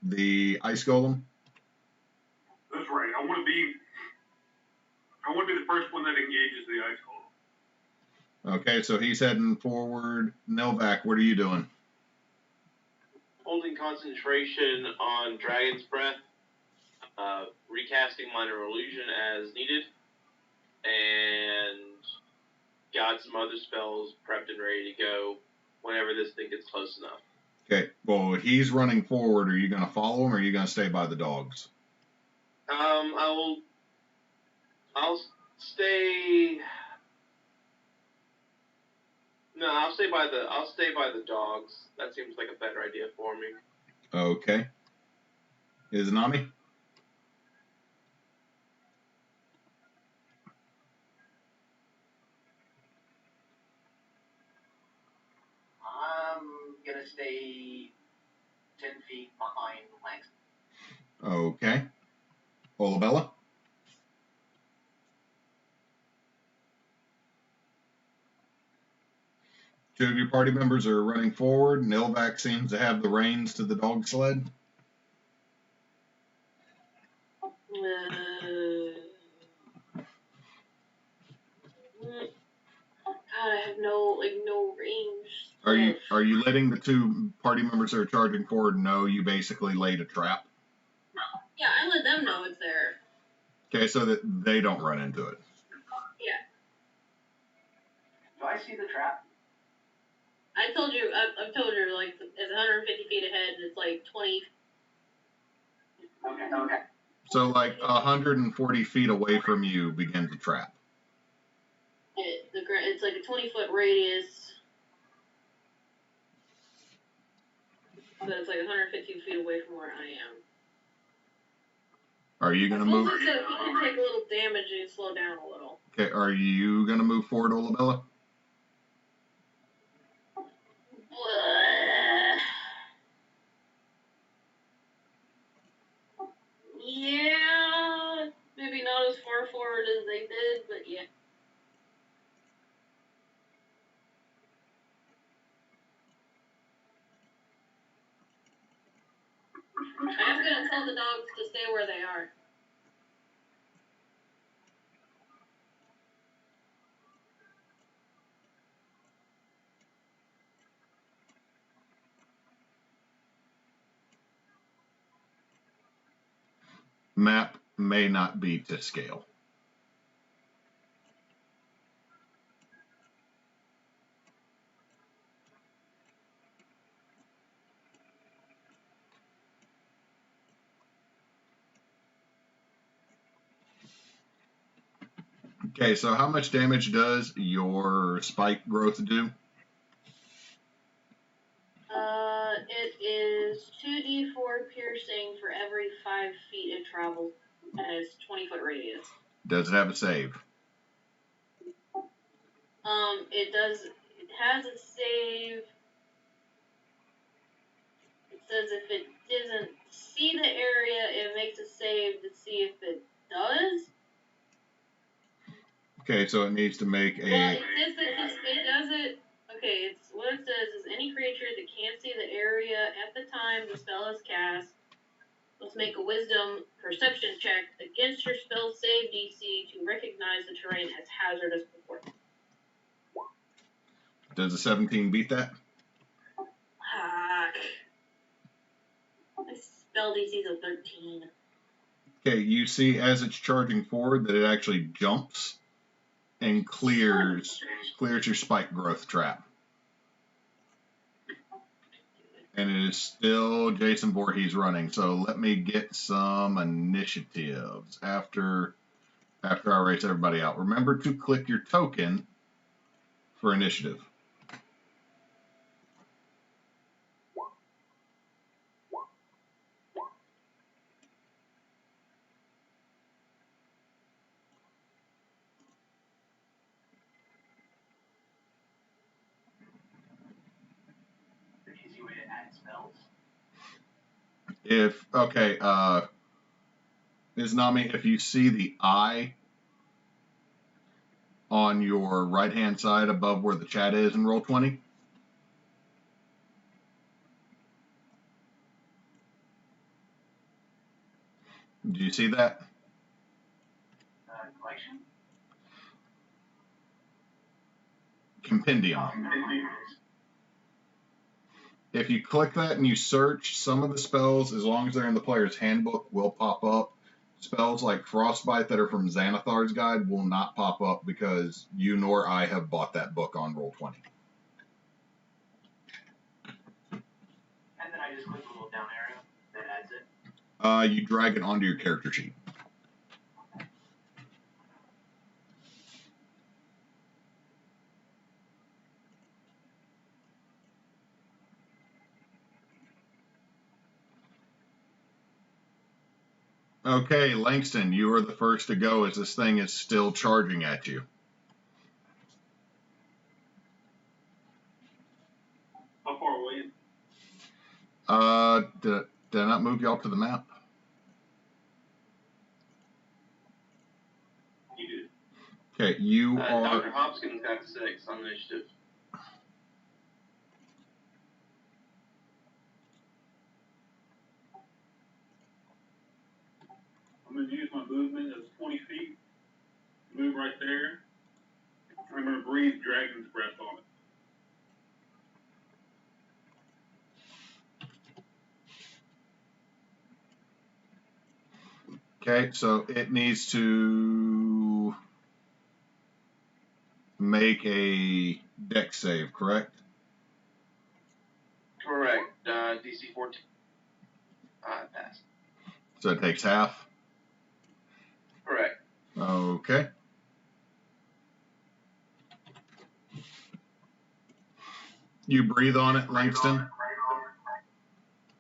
Speaker 2: the ice golem.
Speaker 5: That's right. I want to be the first one that engages the ice golem.
Speaker 2: Okay, so he's heading forward. Novak, what are you doing?
Speaker 4: Holding concentration on Dragon's Breath, recasting Minor Illusion as needed, and got some other spells prepped and ready to go whenever this thing gets close enough.
Speaker 2: Okay, well, he's running forward. Are you going to follow him, or are you going to stay by the dogs?
Speaker 4: I'll stay. No, I'll stay by the dogs. That seems like a better idea for me.
Speaker 2: Okay. Izanami?
Speaker 3: I'm gonna stay 10 feet behind Langston.
Speaker 2: Okay. Olabella? Two of your party members are running forward. Novak seems to have the reins to the dog sled.
Speaker 1: God, I have no range.
Speaker 2: Are you letting the two party members that are charging forward know you basically laid a trap?
Speaker 1: Yeah, I let them know it's there.
Speaker 2: Okay, so that they don't run into it.
Speaker 1: Yeah.
Speaker 3: Do I see the trap?
Speaker 1: I've told you, like, it's 150 feet ahead, and it's like 20.
Speaker 3: Okay.
Speaker 2: So, like, 140 feet away from you begins a trap.
Speaker 1: It's like a 20-foot radius. but it's like 115 feet away from where I am.
Speaker 2: Are you gonna move?
Speaker 1: He can take a little damage and slow down a little.
Speaker 2: Okay, are you gonna move forward, Olabella?
Speaker 1: Yeah, maybe not as far forward as they did, but yeah. I am gonna tell the dogs to stay where they are.
Speaker 2: Map may not be to scale. Okay, so how much damage does your spike growth do?
Speaker 1: It is 2d4 piercing for every 5 feet it travels, and it's 20-foot radius.
Speaker 2: Does it have a save?
Speaker 1: It does. It has a save. It says if it doesn't see the area, it makes a save to see if it does.
Speaker 2: Okay, so it needs to make a.
Speaker 1: Well, it says that it does it. Okay, it's what it says is any creature that can't see the area at the time the spell is cast must make a wisdom perception check against your spell save DC to recognize the terrain as hazardous before.
Speaker 2: Does a 17 beat that?
Speaker 1: My spell DC is a 13.
Speaker 2: Okay, you see as it's charging forward that it actually jumps and clears your spike growth trap. And it is still Jason Voorhees running. So let me get some initiatives after I race everybody out. Remember to click your token for initiative.
Speaker 3: Easy way to add spells.
Speaker 2: Iznami, if you see the eye on your right-hand side above where the chat is in Roll20. Do you see that?
Speaker 3: Collection?
Speaker 2: Compendium. If you click that and you search, some of the spells, as long as they're in the player's handbook, will pop up. Spells like Frostbite that are from Xanathar's Guide will not pop up because you nor I have bought that book on Roll20.
Speaker 3: And then I just click the little down arrow that adds it?
Speaker 2: You drag it onto your character sheet. Okay, Langston, you are the first to go as this thing is still charging at you.
Speaker 5: How far away?
Speaker 2: Did I not move y'all to the map?
Speaker 5: You did.
Speaker 2: Okay, you are.
Speaker 4: Dr. Hopkins got 6 on initiative.
Speaker 5: I'm going to use my movement as 20 feet. Move right there. I'm going to breathe Dragon's Breath on it.
Speaker 2: Okay, so it needs to make a dex save, correct?
Speaker 4: Correct. DC 14. Pass.
Speaker 2: So it takes half?
Speaker 4: Correct.
Speaker 2: Okay. You breathe on it, Langston?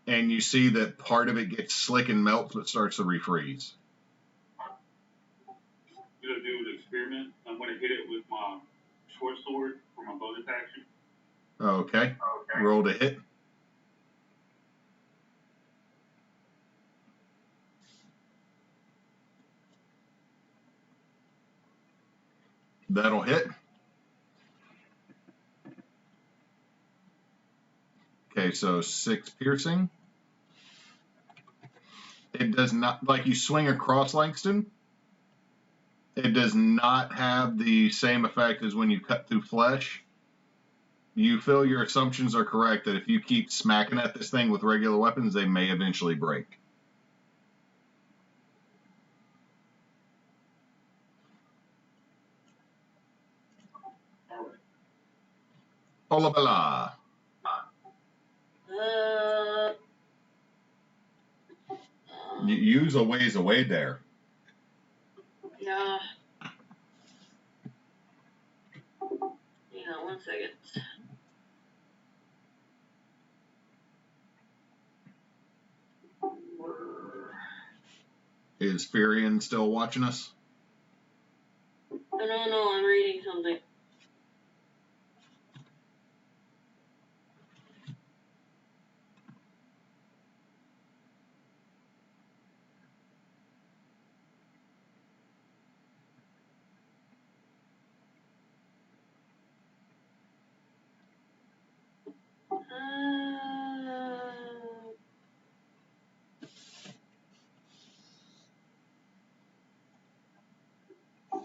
Speaker 2: and you see that part of it gets slick and melts, but starts to refreeze.
Speaker 5: I'm gonna do an experiment. I'm gonna hit it with my short sword for my bonus action.
Speaker 2: Okay. Roll to hit. That'll hit. Okay, so 6 piercing. It does not, like you swing across Langston, it does not have the same effect as when you cut through flesh. You feel your assumptions are correct that if you keep smacking at this thing with regular weapons, they may eventually break. Olabala. You use a ways away there.
Speaker 1: Yeah. Hang on 1 second.
Speaker 2: Is Furion still watching us?
Speaker 1: No, I'm reading something.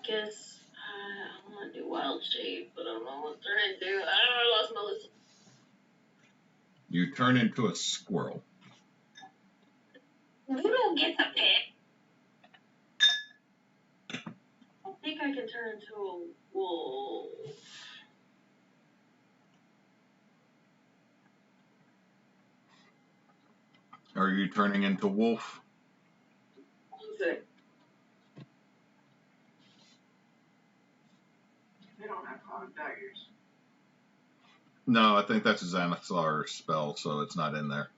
Speaker 1: Guess I want to do wild shape, but I don't know what to turn into. I don't know, I lost my list.
Speaker 2: You turn into a squirrel.
Speaker 1: You don't get to pick. I think I can turn into a wolf.
Speaker 2: Are you turning into wolf?
Speaker 1: 1 sec.
Speaker 3: They don't have cloud daggers.
Speaker 2: No, I think that's a Xanathar spell, so it's not in there.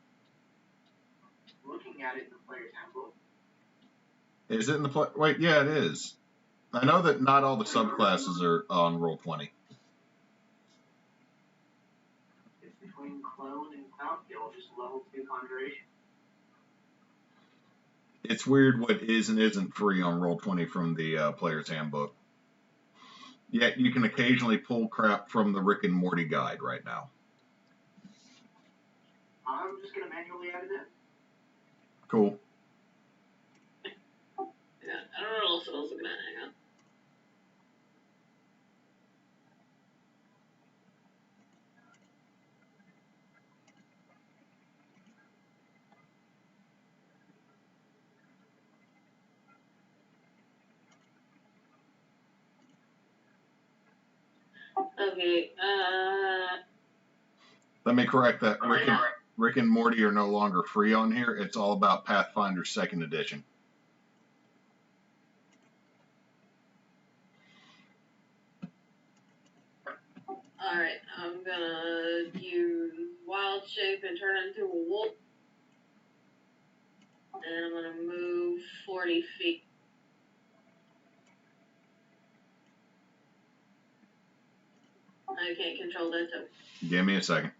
Speaker 3: Looking at it in the player's handbook.
Speaker 2: Is it in the play? Wait, yeah, it is. I know that not all the subclasses are on Roll20.
Speaker 3: It's between clone and cloud kill, just level 2 conjuration.
Speaker 2: It's weird what is and isn't free on Roll20 from the player's handbook. Yet you can occasionally pull crap from the Rick and Morty guide right now.
Speaker 3: I'm just gonna manually add it in.
Speaker 2: Cool.
Speaker 1: Yeah, I don't know what else I was looking at. Hang on. Okay,
Speaker 2: Let me correct that. Rick and Morty are no longer free on here. It's all about Pathfinder 2nd Edition.
Speaker 1: alright, I'm gonna use wild shape and turn into a wolf. And I'm gonna move 40 feet. I can't control that, so.
Speaker 2: Give me a second.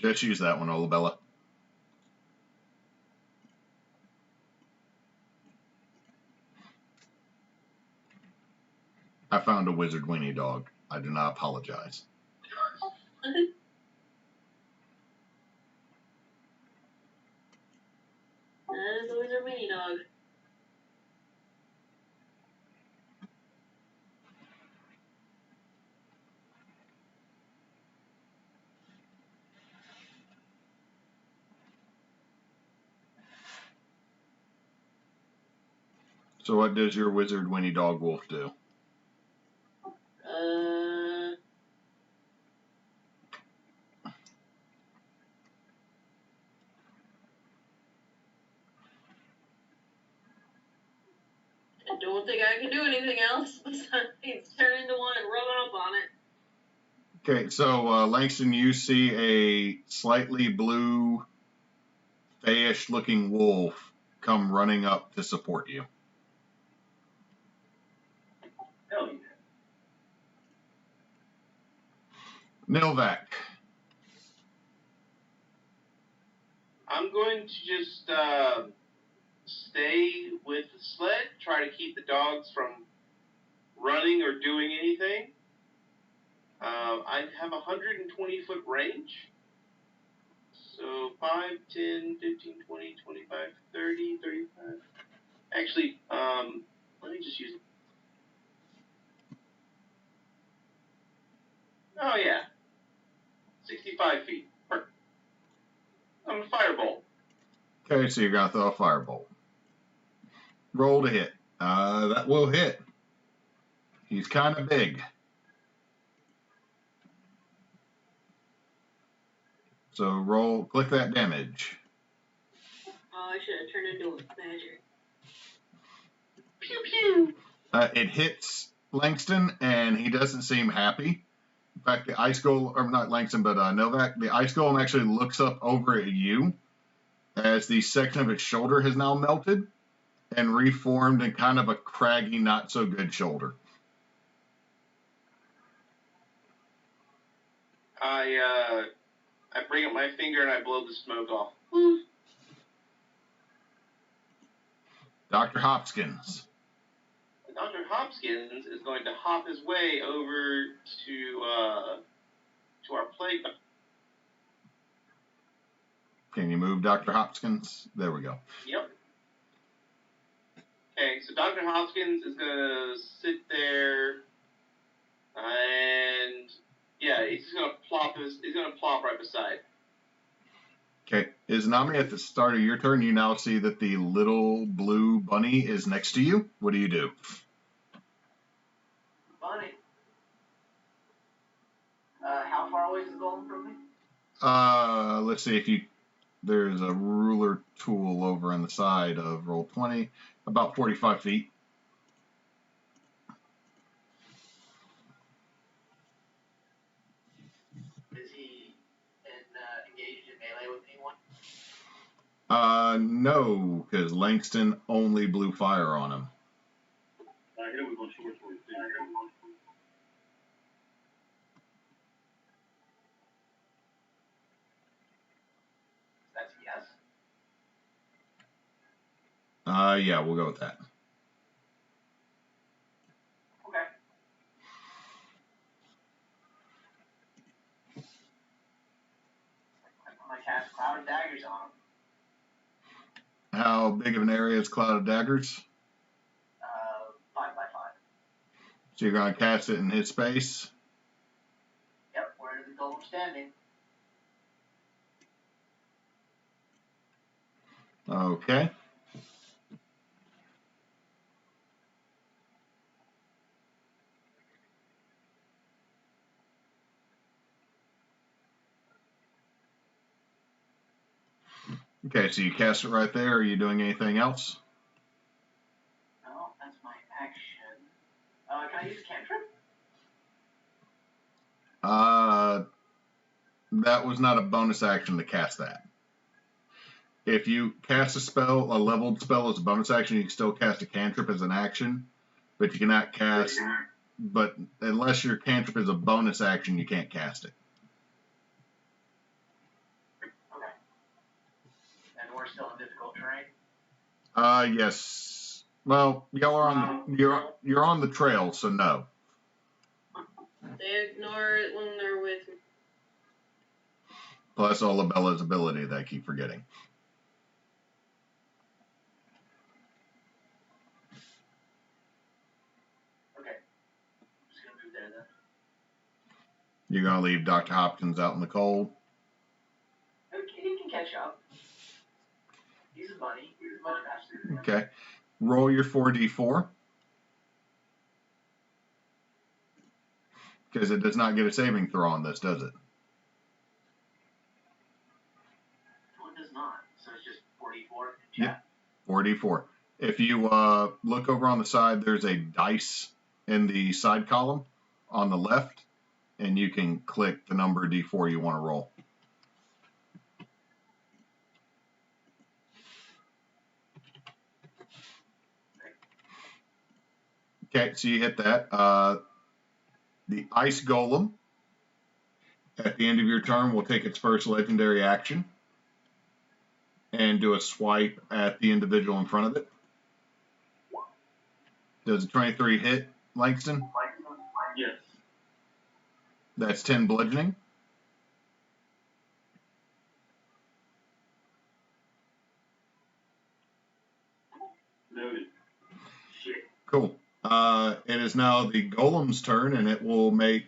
Speaker 2: Just use that one, Olabella. I found a wizard weenie dog. I do not apologize.
Speaker 1: That is a wizard mini dog.
Speaker 2: So what does your wizard weenie dog wolf do?
Speaker 1: I don't think I can do anything else besides turn into one and run up on it.
Speaker 2: Okay, so Langston, you see a slightly blue, fayish looking wolf come running up to support you.
Speaker 3: Hell yeah.
Speaker 2: Nilvac.
Speaker 4: I'm going to just stay with the sled, try to keep the dogs from running or doing anything. I have 120 foot range. So 5, 10, 15, 20, 25, 30, 35. Actually, let me just use it. Oh, yeah. 65 feet. Perfect. I'm a firebolt.
Speaker 2: Okay, so you're going to throw a firebolt. Roll to hit. That will hit. He's kind of big. So click that damage.
Speaker 1: Oh, I should have turned into a badger.
Speaker 4: Pew pew.
Speaker 2: It hits Langston, and he doesn't seem happy. In fact, the ice golem, or not Langston, but Novak, the ice golem actually looks up over at you as the section of its shoulder has now melted and reformed in kind of a craggy, not so good shoulder.
Speaker 4: I bring up my finger and I blow the smoke off.
Speaker 2: Dr. Hopkins.
Speaker 4: Dr. Hopkins is going to hop his way over to our plague.
Speaker 2: Can you move Dr. Hopkins? There we go.
Speaker 4: Yep. Okay, so Dr. Hopkins is gonna sit there, and yeah, he's gonna plop right beside.
Speaker 2: Okay, Izanami, at the start of your turn, you now see that the little blue bunny is next to you. What do you do?
Speaker 3: Bunny. How far away is the golem from me?
Speaker 2: Let's see if you. There's a ruler tool over on the side of Roll20, about 45 feet.
Speaker 3: Is he engaged in melee with anyone?
Speaker 2: No, because Langston only blew fire on him.
Speaker 5: I hit him with one short sword too.
Speaker 3: That's a yes.
Speaker 2: Yeah, we'll go with that.
Speaker 3: Okay. I'm gonna cast Cloud of Daggers on him.
Speaker 2: How big of an area is Cloud of Daggers?
Speaker 3: 5 by 5.
Speaker 2: So you're going to cast it in his space?
Speaker 3: Yep, where is the golem standing?
Speaker 2: Okay. Okay, so you cast it right there. Are you doing anything else?
Speaker 3: No, that's my action. Can I use a cantrip?
Speaker 2: That was not a bonus action to cast that. If you cast a spell, a leveled spell as a bonus action, you can still cast a cantrip as an action, but you cannot cast. But unless your cantrip is a bonus action, you can't cast it.
Speaker 3: Okay. And we're still in difficult terrain?
Speaker 2: Yes. Well, you're on the trail, so no.
Speaker 1: They ignore it when they're with me.
Speaker 2: Plus all of Bella's ability that I keep forgetting.
Speaker 3: Okay. I'm just gonna move there then.
Speaker 2: You're going to leave Dr. Hopkins out in the cold?
Speaker 3: Okay, he can catch up. He's a bunny. He's much faster than him.
Speaker 2: Okay. Roll your 4d4. Because it does not get a saving throw on this, does it?
Speaker 3: No, it does not. So it's just 44.
Speaker 2: Yep. 4d4. If you look over on the side, there's a dice in the side column on the left, and you can click the number D4 you want to roll. Okay, so you hit that. The Ice Golem, at the end of your turn, will take its first legendary action and do a swipe at the individual in front of it. Does a 23 hit, Langston?
Speaker 5: Yes.
Speaker 2: That's 10 bludgeoning.
Speaker 5: Noted. Shit.
Speaker 2: Cool. It is now the Golem's turn, and it will make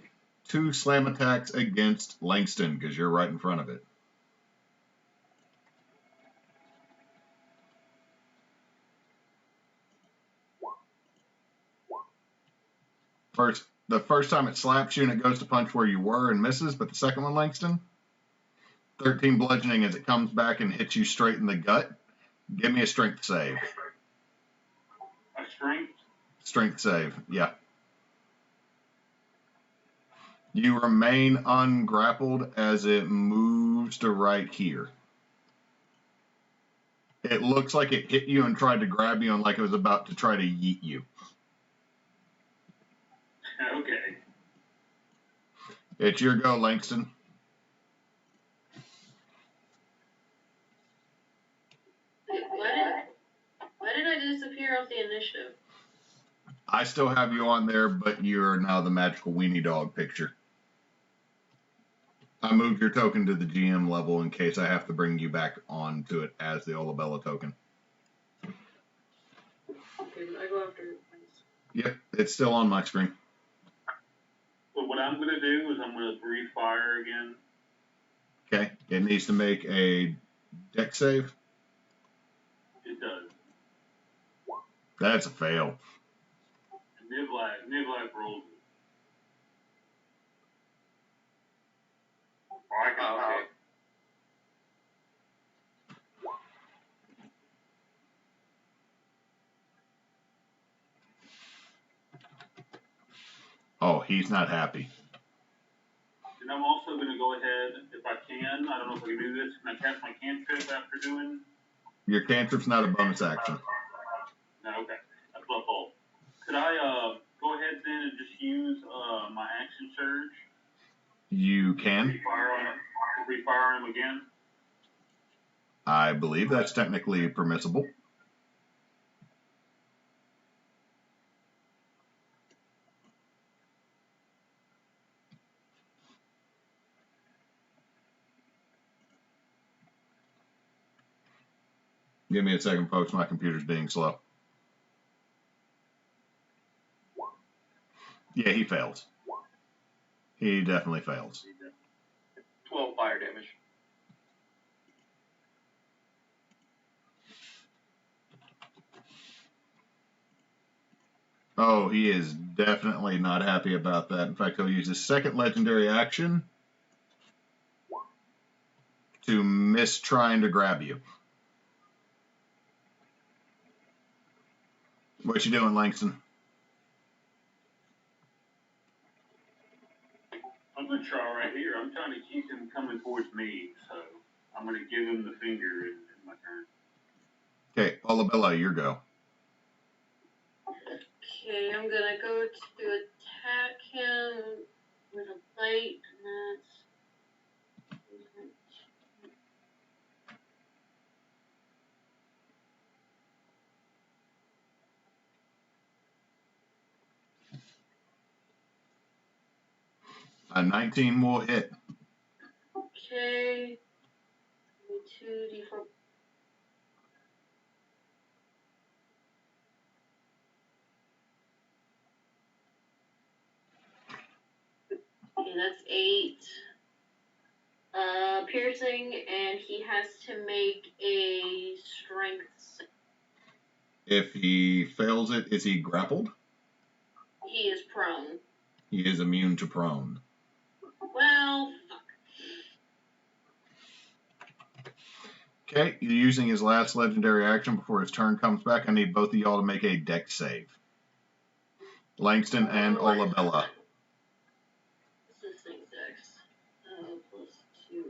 Speaker 2: 2 slam attacks against Langston because you're right in front of it. The first time it slaps you and it goes to punch where you were and misses, but the second one, Langston, 13 bludgeoning as it comes back and hits you straight in the gut. Give me a strength save.
Speaker 5: A strength?
Speaker 2: Strength save, yeah. You remain ungrappled as it moves to right here. It looks like it hit you and tried to grab you and like it was about to try to yeet you.
Speaker 5: Okay.
Speaker 2: It's your go, Langston.
Speaker 1: Wait, why did I disappear off the initiative?
Speaker 2: I still have you on there, but you're now the magical weenie dog picture. I moved your token to the GM level in case I have to bring you back onto it as the Olabella token.
Speaker 1: Okay, I go after it.
Speaker 2: Yep, it's still on my screen.
Speaker 5: But what I'm going to do is I'm going to breathe fire again.
Speaker 2: Okay, it needs to make a dex save.
Speaker 5: It does.
Speaker 2: That's a fail.
Speaker 5: Niv-Life rolls it. Oh, I can
Speaker 4: okay.
Speaker 2: Oh, he's not happy.
Speaker 5: And I'm also going to go ahead, if I can, I don't know if I can do this, can I cast my cantrip after doing?
Speaker 2: Your cantrip's not a bonus action.
Speaker 5: No, okay. That's what I thought. Could I go ahead then and just use my action surge?
Speaker 2: You can.
Speaker 5: Breathe fire on him again?
Speaker 2: I believe that's technically permissible. Give me a second, folks. My computer's being slow. Yeah, he fails. He definitely fails.
Speaker 4: 12 fire damage.
Speaker 2: Oh, he is definitely not happy about that. In fact, he'll use his second legendary action to miss trying to grab you. What you doing, Langston?
Speaker 5: I'm going to try right here. I'm trying to keep him coming towards me, so I'm going to give him the finger in my turn.
Speaker 2: Okay, Olabella, your go.
Speaker 1: Okay, I'm gonna go to attack him with a bite, and that's...
Speaker 2: A 19 will hit.
Speaker 1: Okay. 2d4. Okay, that's 8. Piercing, and he has to make a strength save.
Speaker 2: If he fails it, is he grappled?
Speaker 1: He is prone.
Speaker 2: He is immune to prone.
Speaker 1: Well, fuck.
Speaker 2: Okay, you're using his last legendary action before his turn comes back. I need both of y'all to make a dex save. Langston and Olabella.
Speaker 1: This is thing 6. Plus 2.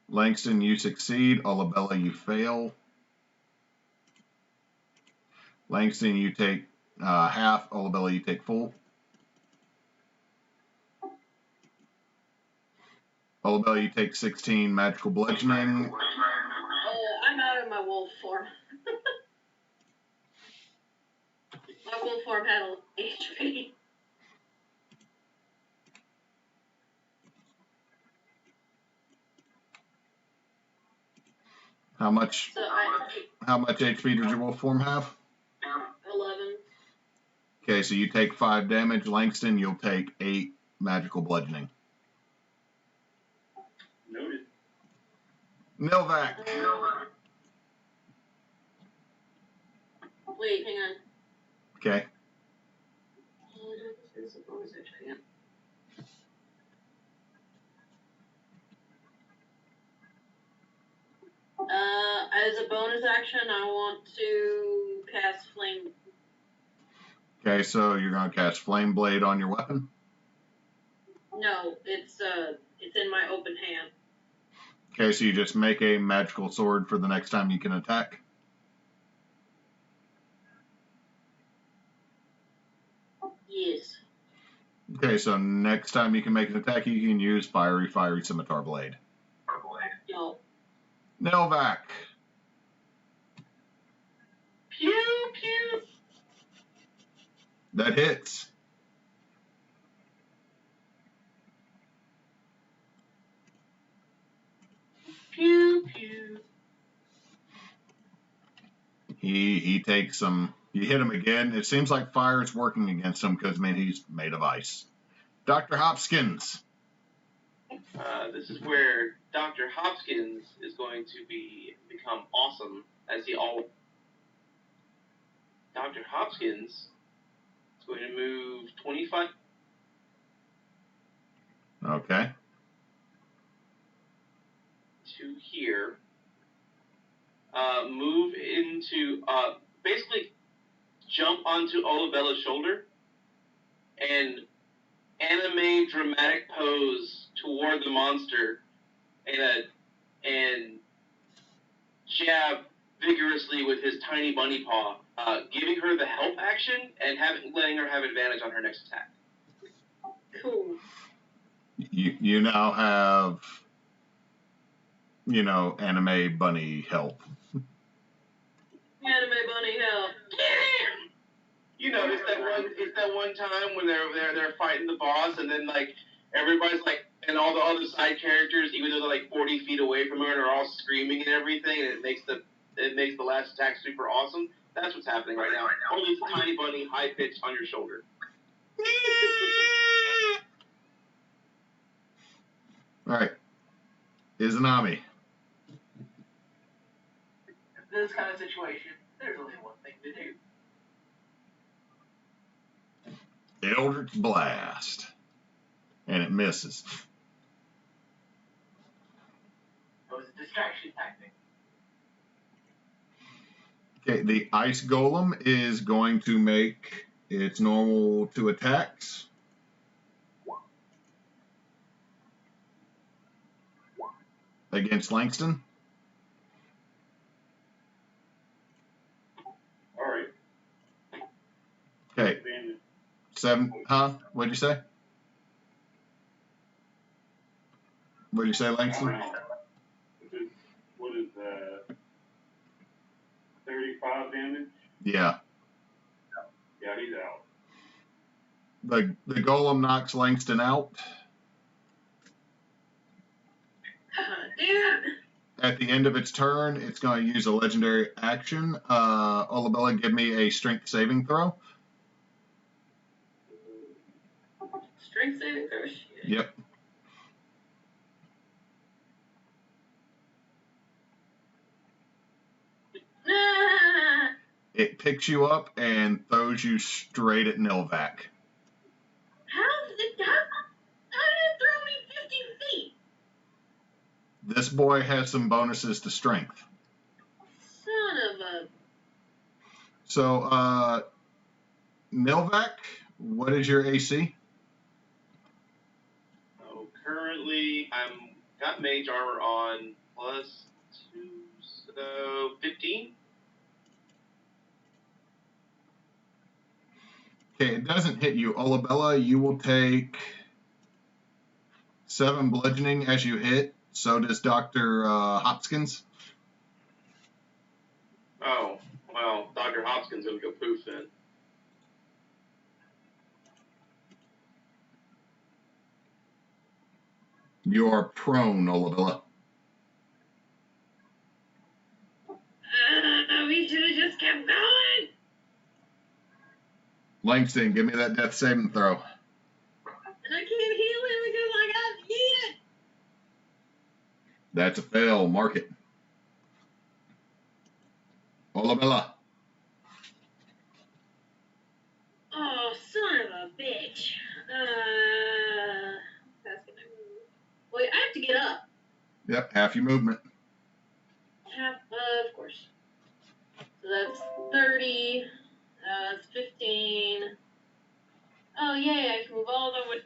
Speaker 2: Langston, you succeed. Olabella, you fail. Langston, you take half. Olabella, you take full. Olabella, you take 16 magical bludgeoning.
Speaker 1: Oh, I'm out of my wolf form. My wolf form had a HP.
Speaker 2: How much
Speaker 1: So
Speaker 2: HP does your wolf form have?
Speaker 1: 11.
Speaker 2: Okay, so you take 5 damage. Langston, you'll take 8 magical bludgeoning.
Speaker 5: Noted.
Speaker 2: Novak.
Speaker 1: Wait, hang on.
Speaker 2: Okay.
Speaker 1: This is a bonus action. As a bonus action, I want to cast Flame.
Speaker 2: Okay, so you're going to cast Flame Blade on your weapon?
Speaker 1: No, it's in my open hand.
Speaker 2: Okay, so you just make a magical sword for the next time you can attack?
Speaker 1: Yes.
Speaker 2: Okay, so next time you can make an attack, you can use Fiery Scimitar Blade.
Speaker 1: No.
Speaker 2: Nelvac.
Speaker 1: Pew pew.
Speaker 2: That hits.
Speaker 1: Pew pew.
Speaker 2: He takes some. You hit him again. It seems like fire is working against him because, man, he's made of ice. Dr. Hopkins.
Speaker 4: This is where Dr. Hopkins is going to become awesome, as he all. Dr. Hopkins is going to move 25.
Speaker 2: Okay.
Speaker 4: To here. Move into basically jump onto Olabella's shoulder and anime dramatic pose toward the monster and jab vigorously with his tiny bunny paw, giving her the help action and letting her have advantage on her next attack.
Speaker 1: Cool.
Speaker 2: You now have, anime bunny help.
Speaker 1: Anime bunny help.
Speaker 4: You know, it's that one time when they're fighting the boss, and then like everybody's like, and all the other side characters, even though they're like 40 feet away from her, are all screaming and everything, and it makes the last attack super awesome. That's what's happening right now. Only it's a tiny bunny, high pitched on your shoulder.
Speaker 2: All right. Izanami.
Speaker 3: In this kind of situation, there's only one thing to do.
Speaker 2: Eldritch Blast. And it misses.
Speaker 3: It was a distraction tactic.
Speaker 2: Okay, the Ice Golem is going to make its normal 2 attacks. Against Langston.
Speaker 5: All right.
Speaker 2: Okay. 7, huh? What'd you say? What'd you say, Langston?
Speaker 5: What is that? 35 damage?
Speaker 2: Yeah.
Speaker 5: Yeah, he's out.
Speaker 2: The Golem knocks Langston out.
Speaker 1: Damn.
Speaker 2: At the end of its turn, it's going to use a legendary action. Olabella, give me a strength saving throw.
Speaker 1: Strength saving throw. Shit.
Speaker 2: Yep.
Speaker 1: Nah.
Speaker 2: It picks you up and throws you straight at Nilvac.
Speaker 1: How did it throw me 50 feet?
Speaker 2: This boy has some bonuses to strength.
Speaker 1: Son of a...
Speaker 2: So, Nilvac, what is your AC?
Speaker 4: So currently, I'm got mage armor on +2, so 15.
Speaker 2: Okay, it doesn't hit you. Olabella, you will take 7 bludgeoning as you hit. So does Dr. Hopkins.
Speaker 4: Oh, well, Dr. Hopkins will go poof then.
Speaker 2: You are prone, Olabella.
Speaker 1: We should have just kept going.
Speaker 2: Langston, give me that death saving throw.
Speaker 1: And I can't heal him because I got heated.
Speaker 2: That's a fail. Mark it. Olabella.
Speaker 1: Oh, son of a bitch. That's gonna move. Wait, I have to get up.
Speaker 2: Yep, half your movement.
Speaker 1: Half, of course. So that's 30. That's 15. Oh, yay, I can move all the way.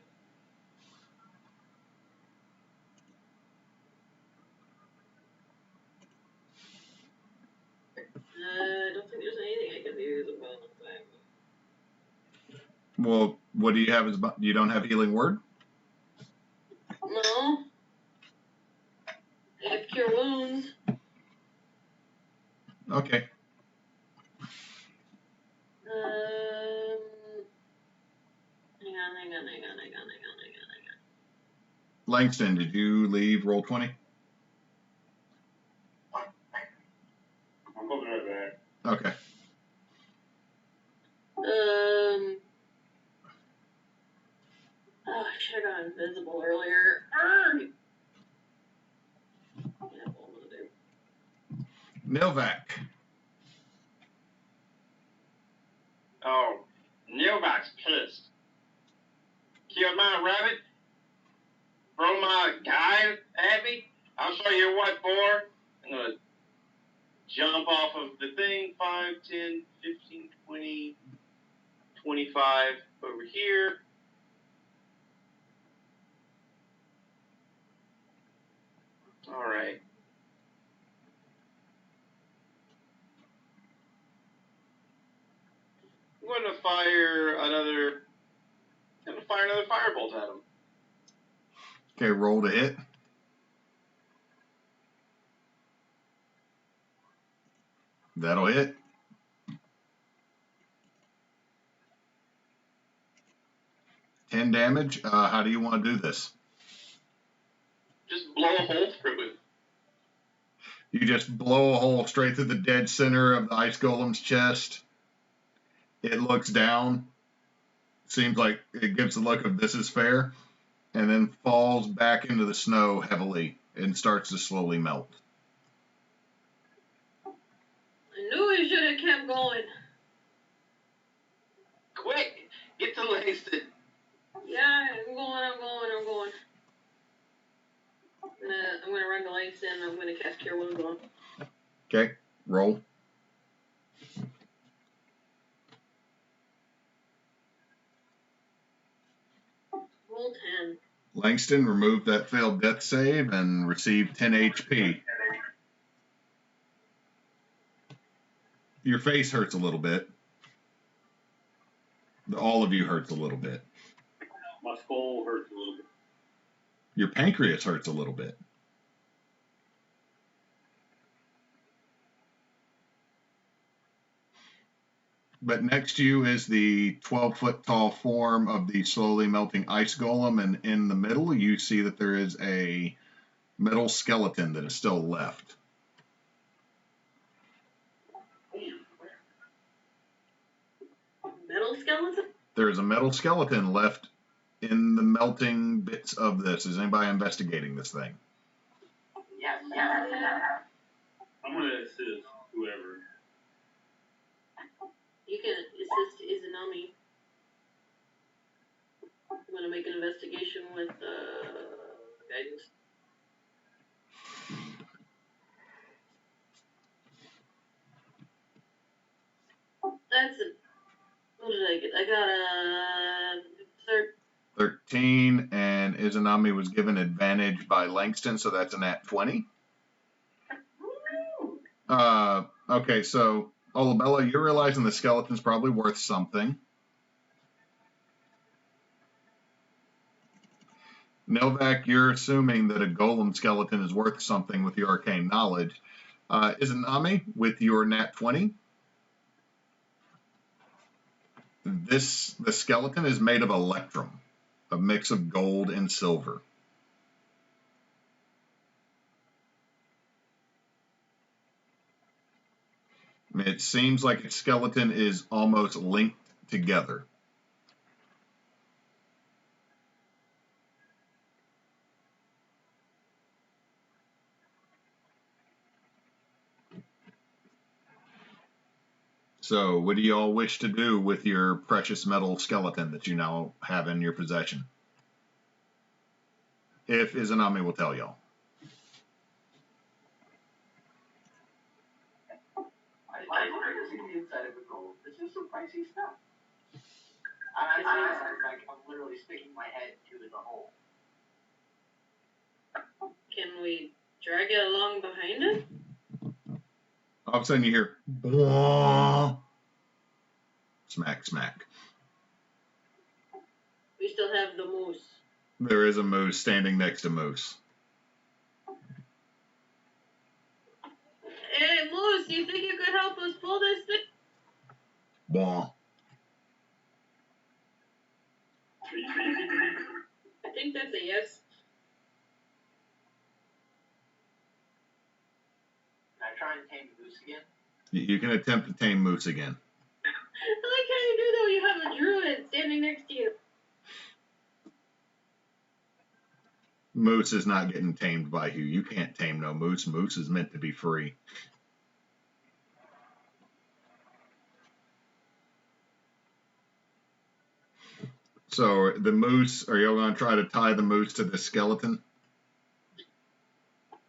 Speaker 1: I don't think there's anything I can do as a bonus action.
Speaker 2: Well, what do you have? You don't have healing word?
Speaker 1: No. I have cure wounds.
Speaker 2: Okay.
Speaker 1: Hang on.
Speaker 2: Langston, did you leave roll 20?
Speaker 5: I'm coming right back.
Speaker 2: Okay.
Speaker 1: Oh, I should have gone invisible earlier. Arrgh! Yeah, what will I do?
Speaker 2: Nilvac.
Speaker 4: Oh, Nilvac's pissed. Killed my rabbit. Throw my guy at me. I'll show you what for. I'm going to jump off of the thing. 5, 10, 15, 20, 25 over here. All right. I'm going to fire another firebolt at him.
Speaker 2: Okay, roll to hit. That'll hit. Ten damage. How do you want to do this?
Speaker 4: Just blow a hole through it.
Speaker 2: You just blow a hole straight through the dead center of the ice golem's chest. It looks down. Seems like it gives the look of this is fair. And then falls back into the snow heavily and starts to slowly melt.
Speaker 1: I knew I should have kept going.
Speaker 4: Quick, get to Langston.
Speaker 1: Yeah, I'm going. I'm gonna run to Langston and I'm gonna cast Cure Wounds on him.
Speaker 2: Okay, roll.
Speaker 1: Roll 10.
Speaker 2: Langston, remove that failed death save and receive 10 HP. Your face hurts a little bit. All of you hurts a little bit.
Speaker 5: My skull hurts a little bit.
Speaker 2: Your pancreas hurts a little bit. But next to you is the 12-foot tall form of the slowly melting ice golem, and in the middle you see that there is a metal skeleton that is still left.
Speaker 1: Metal skeleton?
Speaker 2: There is a metal skeleton left in the melting bits of this. Is anybody investigating this thing?
Speaker 3: Yes.
Speaker 5: I'm gonna assist whoever.
Speaker 1: You can assist Izanami. I'm gonna make an investigation with guidance. That's a. What did I get? I got a
Speaker 2: 13, and Izanami was given advantage by Langston, so that's a nat 20. Okay, so Olabella, you're realizing the skeleton's probably worth something. Novak, you're assuming that a golem skeleton is worth something with your arcane knowledge. Izanami, with your nat 20, the skeleton is made of electrum, a mix of gold and silver. It seems like its skeleton is almost linked together. So, what do you all wish to do with your precious metal skeleton that you now have in your possession? If Izanami will tell y'all.
Speaker 3: I'd like to see the inside of a gold. This is some pricey stuff. I'm like I'm literally sticking my head to the hole.
Speaker 1: Can we drag it along behind it?
Speaker 2: All of a sudden you hear, "Bwah." Smack, smack.
Speaker 1: We still have the moose.
Speaker 2: There is a moose standing next to Moose.
Speaker 1: Hey, Moose, do you think you could help us pull this thing?
Speaker 2: Bwah.
Speaker 1: I think that's a yes.
Speaker 3: Can I try and tame the moose again?
Speaker 2: You can attempt to tame Moose again.
Speaker 1: I like how you do that when you have a druid standing next to you.
Speaker 2: Moose is not getting tamed by you. You can't tame no moose. Moose is meant to be free. So the moose, are y'all going to try to tie the moose to the skeleton?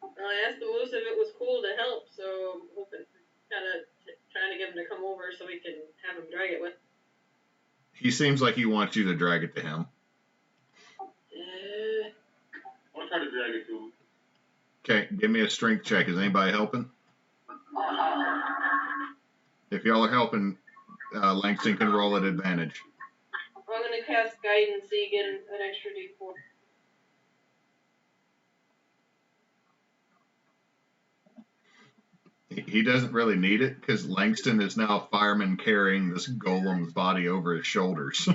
Speaker 1: Well, I asked the moose if it was cool to help, so I'm hoping, trying to get him to come over so we can have him drag it with.
Speaker 2: He seems like he wants you to drag it to him.
Speaker 5: I'll try to drag it to him.
Speaker 2: Okay, give me a strength check. Is anybody helping? If y'all are helping, Langston can roll at advantage.
Speaker 1: I'm going to cast guidance so you get an extra d4.
Speaker 2: He doesn't really need it because Langston is now a fireman carrying this golem's body over his shoulders.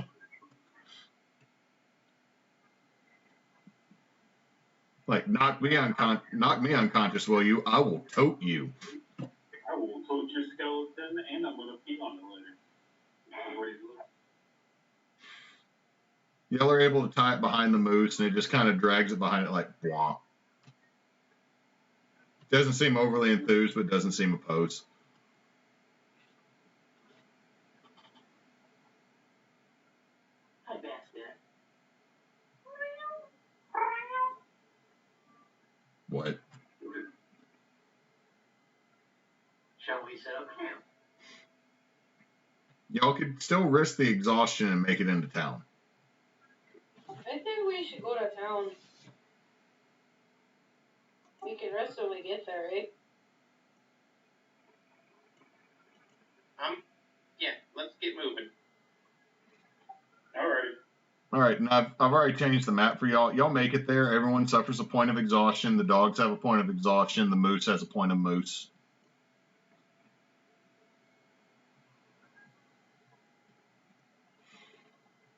Speaker 2: Like, knock me unconscious, will you? I will tote you.
Speaker 5: I will tote your skeleton, and I'm going to pee on the litter.
Speaker 2: Y'all are able to tie it behind the moose, and it just kind of drags it behind it like, blah. Doesn't seem overly enthused, but doesn't seem opposed.
Speaker 3: Hi, Basket.
Speaker 2: What?
Speaker 3: Shall we set up camp?
Speaker 2: Y'all could still risk the exhaustion and make it into town.
Speaker 1: I think we should go to town. We can rest when we get there, right?
Speaker 4: Yeah, let's get moving.
Speaker 2: All right, and I've already changed the map for y'all. Y'all make it there. Everyone suffers a point of exhaustion. The dogs have a point of exhaustion. The moose has a point of moose.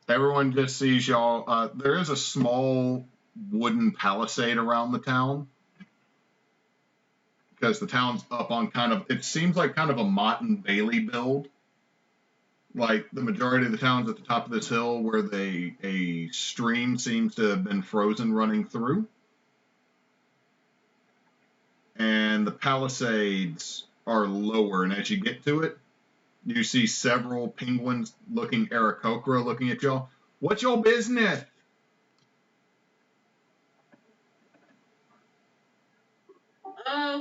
Speaker 2: Everyone just sees y'all. There is a small wooden palisade around the town because the town's up on it seems like kind of a Mott and Bailey build. Like the majority of the towns at the top of this hill where a stream seems to have been frozen running through. And the palisades are lower, and as you get to it, You see several penguins-looking Aarakocra looking at y'all. What's your business?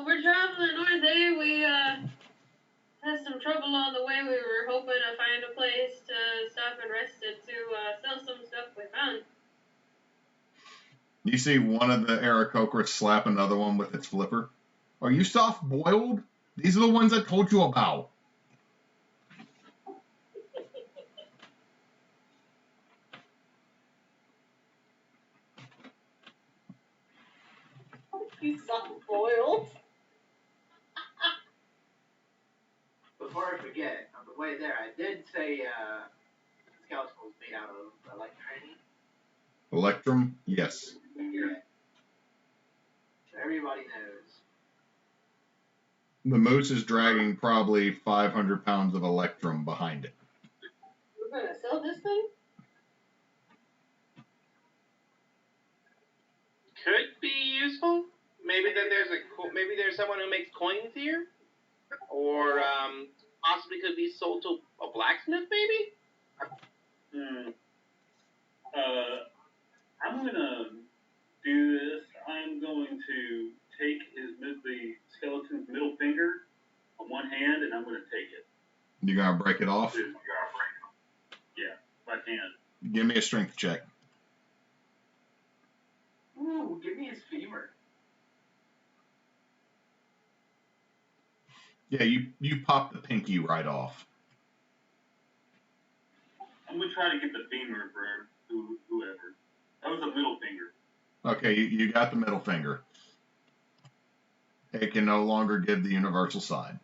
Speaker 1: We're traveling north there. We had some trouble on the way. We were hoping to find a place to stop and rest and to sell some stuff we found.
Speaker 2: You see one of the Aarakocra slap another one with its flipper. Are you soft-boiled? These are the ones I told you about.
Speaker 1: He's soft-boiled.
Speaker 3: Before I forget, on the way there, I did say the skeleton was made out of electronium.
Speaker 2: Electrum? Yes.
Speaker 3: Yeah. So everybody knows.
Speaker 2: The moose is dragging probably 500 pounds of electrum behind it.
Speaker 1: We're gonna sell this thing?
Speaker 4: Could be useful. Maybe there's someone who makes coins here, or possibly could be sold to a blacksmith, maybe.
Speaker 5: I'm gonna do this. I'm going to take the skeleton's middle finger on one hand, and I'm gonna take it.
Speaker 2: You gonna break it off?
Speaker 5: Yeah, left hand.
Speaker 2: Give me a strength check.
Speaker 3: Ooh, give me his femur.
Speaker 2: Yeah, you pop the pinky right off.
Speaker 5: I'm gonna try to get the femur for whoever. That was the middle finger.
Speaker 2: Okay, you got the middle finger. It can no longer give the universal sign.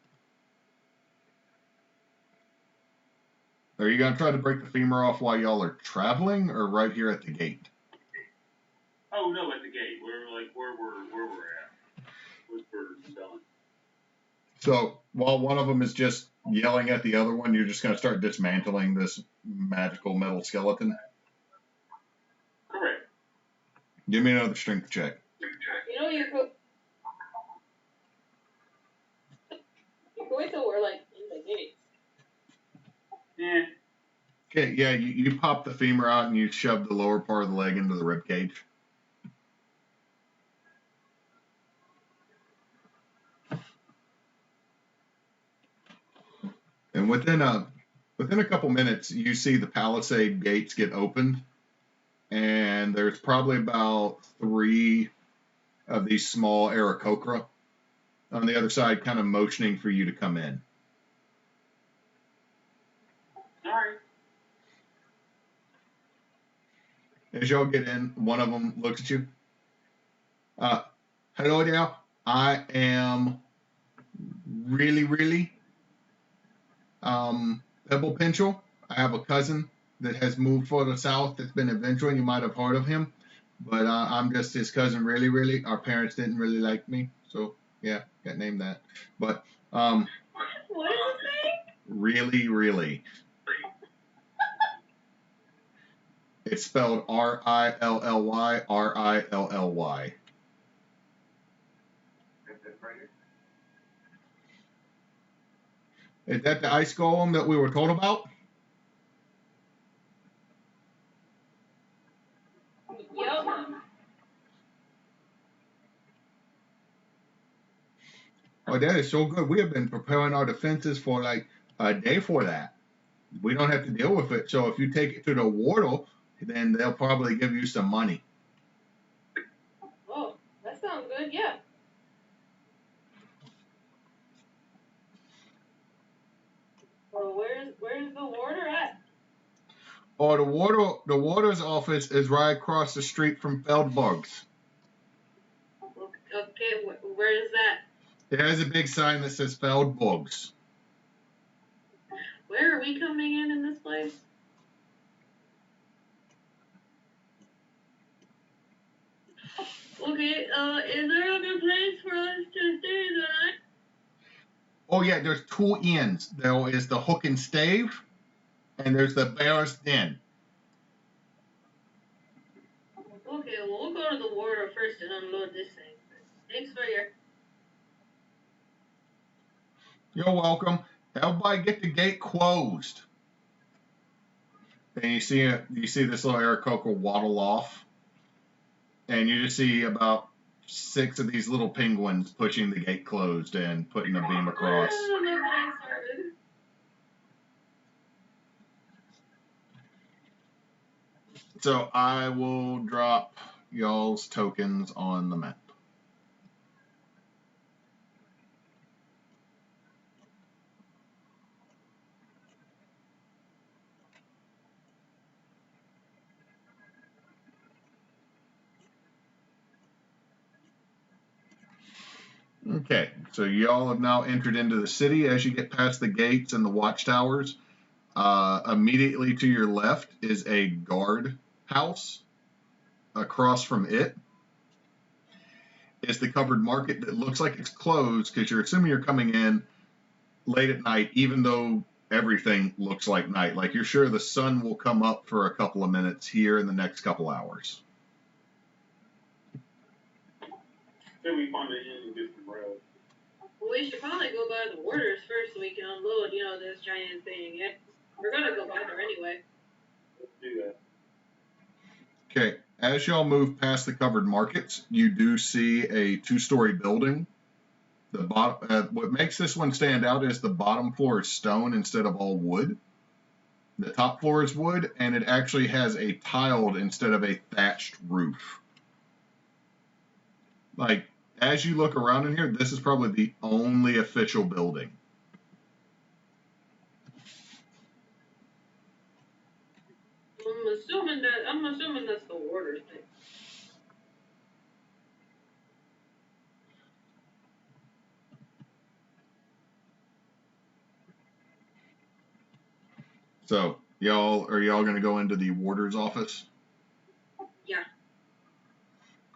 Speaker 2: Are you gonna try to break the femur off while y'all are traveling, or right here at the gate?
Speaker 5: Oh no, at the gate. Where we're at. We're done.
Speaker 2: So while one of them is just yelling at the other one, you're just gonna start dismantling this magical metal skeleton.
Speaker 5: Correct.
Speaker 2: Give me another strength check.
Speaker 1: You know you're going till we're like in the gates.
Speaker 5: Yeah.
Speaker 2: Okay, yeah, you pop the femur out and you shove the lower part of the leg into the rib cage. And within a couple minutes, you see the palisade gates get opened, and there's probably about 3 of these small Aarakocra on the other side, kind of motioning for you to come in.
Speaker 5: All right.
Speaker 2: As y'all get in, one of them looks at you. Hello there. I am really Pebble Pinchel. I have a cousin that has moved further south that's been adventuring. You might have heard of him. But I'm just his cousin, really. Our parents didn't really like me. So, yeah, got named that. But,
Speaker 1: What is his name?
Speaker 2: Really. It's spelled R-I-L-L-Y, R-I-L-L-Y. Is that the ice golem that we were told about?
Speaker 1: Yup.
Speaker 2: Oh, that is so good. We have been preparing our defenses for like a day for that. We don't have to deal with it. So if you take it to the wardle, then they'll probably give you some money.
Speaker 1: Oh, that sounds good, yeah. Well, where's the warder at?
Speaker 2: Oh, the warder's office is right across the street from Feldberg's.
Speaker 1: Okay, where is that?
Speaker 2: It has a big sign that says Feldberg's.
Speaker 1: Where are we coming in this place? Okay, is there a good place for us to stay the night?
Speaker 2: Oh yeah, there's 2 inns. There is the Hook and Stave, and there's the Bear's Den.
Speaker 1: Okay, well, we'll go to the warder first and unload this thing. Thanks for your...
Speaker 2: You're welcome. Everybody get the gate closed. And you see this little Aarakocra waddle off, and you just see about 6 of these little penguins pushing the gate closed and putting the beam across. So I will drop y'all's tokens on the map. Okay, so y'all have now entered into the city. As you get past the gates and the watchtowers, immediately to your left is a guard house. Across from it is the covered market that looks like it's closed because you're assuming you're coming in late at night, even though everything looks like night. Like you're sure the sun will come up for a couple of minutes here in the next couple hours.
Speaker 5: Then we find it and get some bread.
Speaker 1: Well, we should probably go by the warders first so we can unload, this giant thing. Yeah. We're gonna go by there anyway.
Speaker 5: Let's do that.
Speaker 2: Okay, as y'all move past the covered markets, you do see a 2-story building. The bottom, what makes this one stand out is the bottom floor is stone instead of all wood. The top floor is wood, and it actually has a tiled instead of a thatched roof. Like, as you look around in here, this is probably the only official building.
Speaker 1: I'm assuming that's the warders thing.
Speaker 2: So, are y'all going to go into the warder's office?
Speaker 1: Yeah.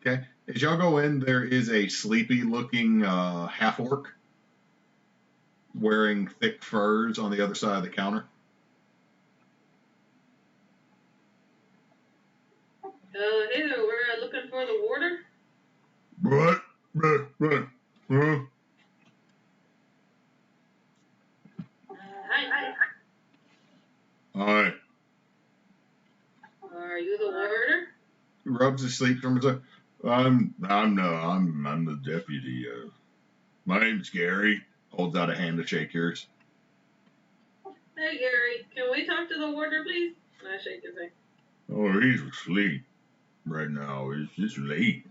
Speaker 2: Okay. As y'all go in, there is a sleepy-looking half-orc wearing thick furs on the other side of the counter.
Speaker 1: Hey there, we're looking for the warder.
Speaker 2: What? Huh?
Speaker 1: Hi.
Speaker 2: Hi.
Speaker 1: Are you the warder?
Speaker 2: He rubs his sleep from his eye. I'm the deputy. My name's Gary. Holds out a hand to shake yours.
Speaker 1: Hey Gary, can we talk to the warder, please? And I shake his hand.
Speaker 2: Oh, he's asleep right now. It's late.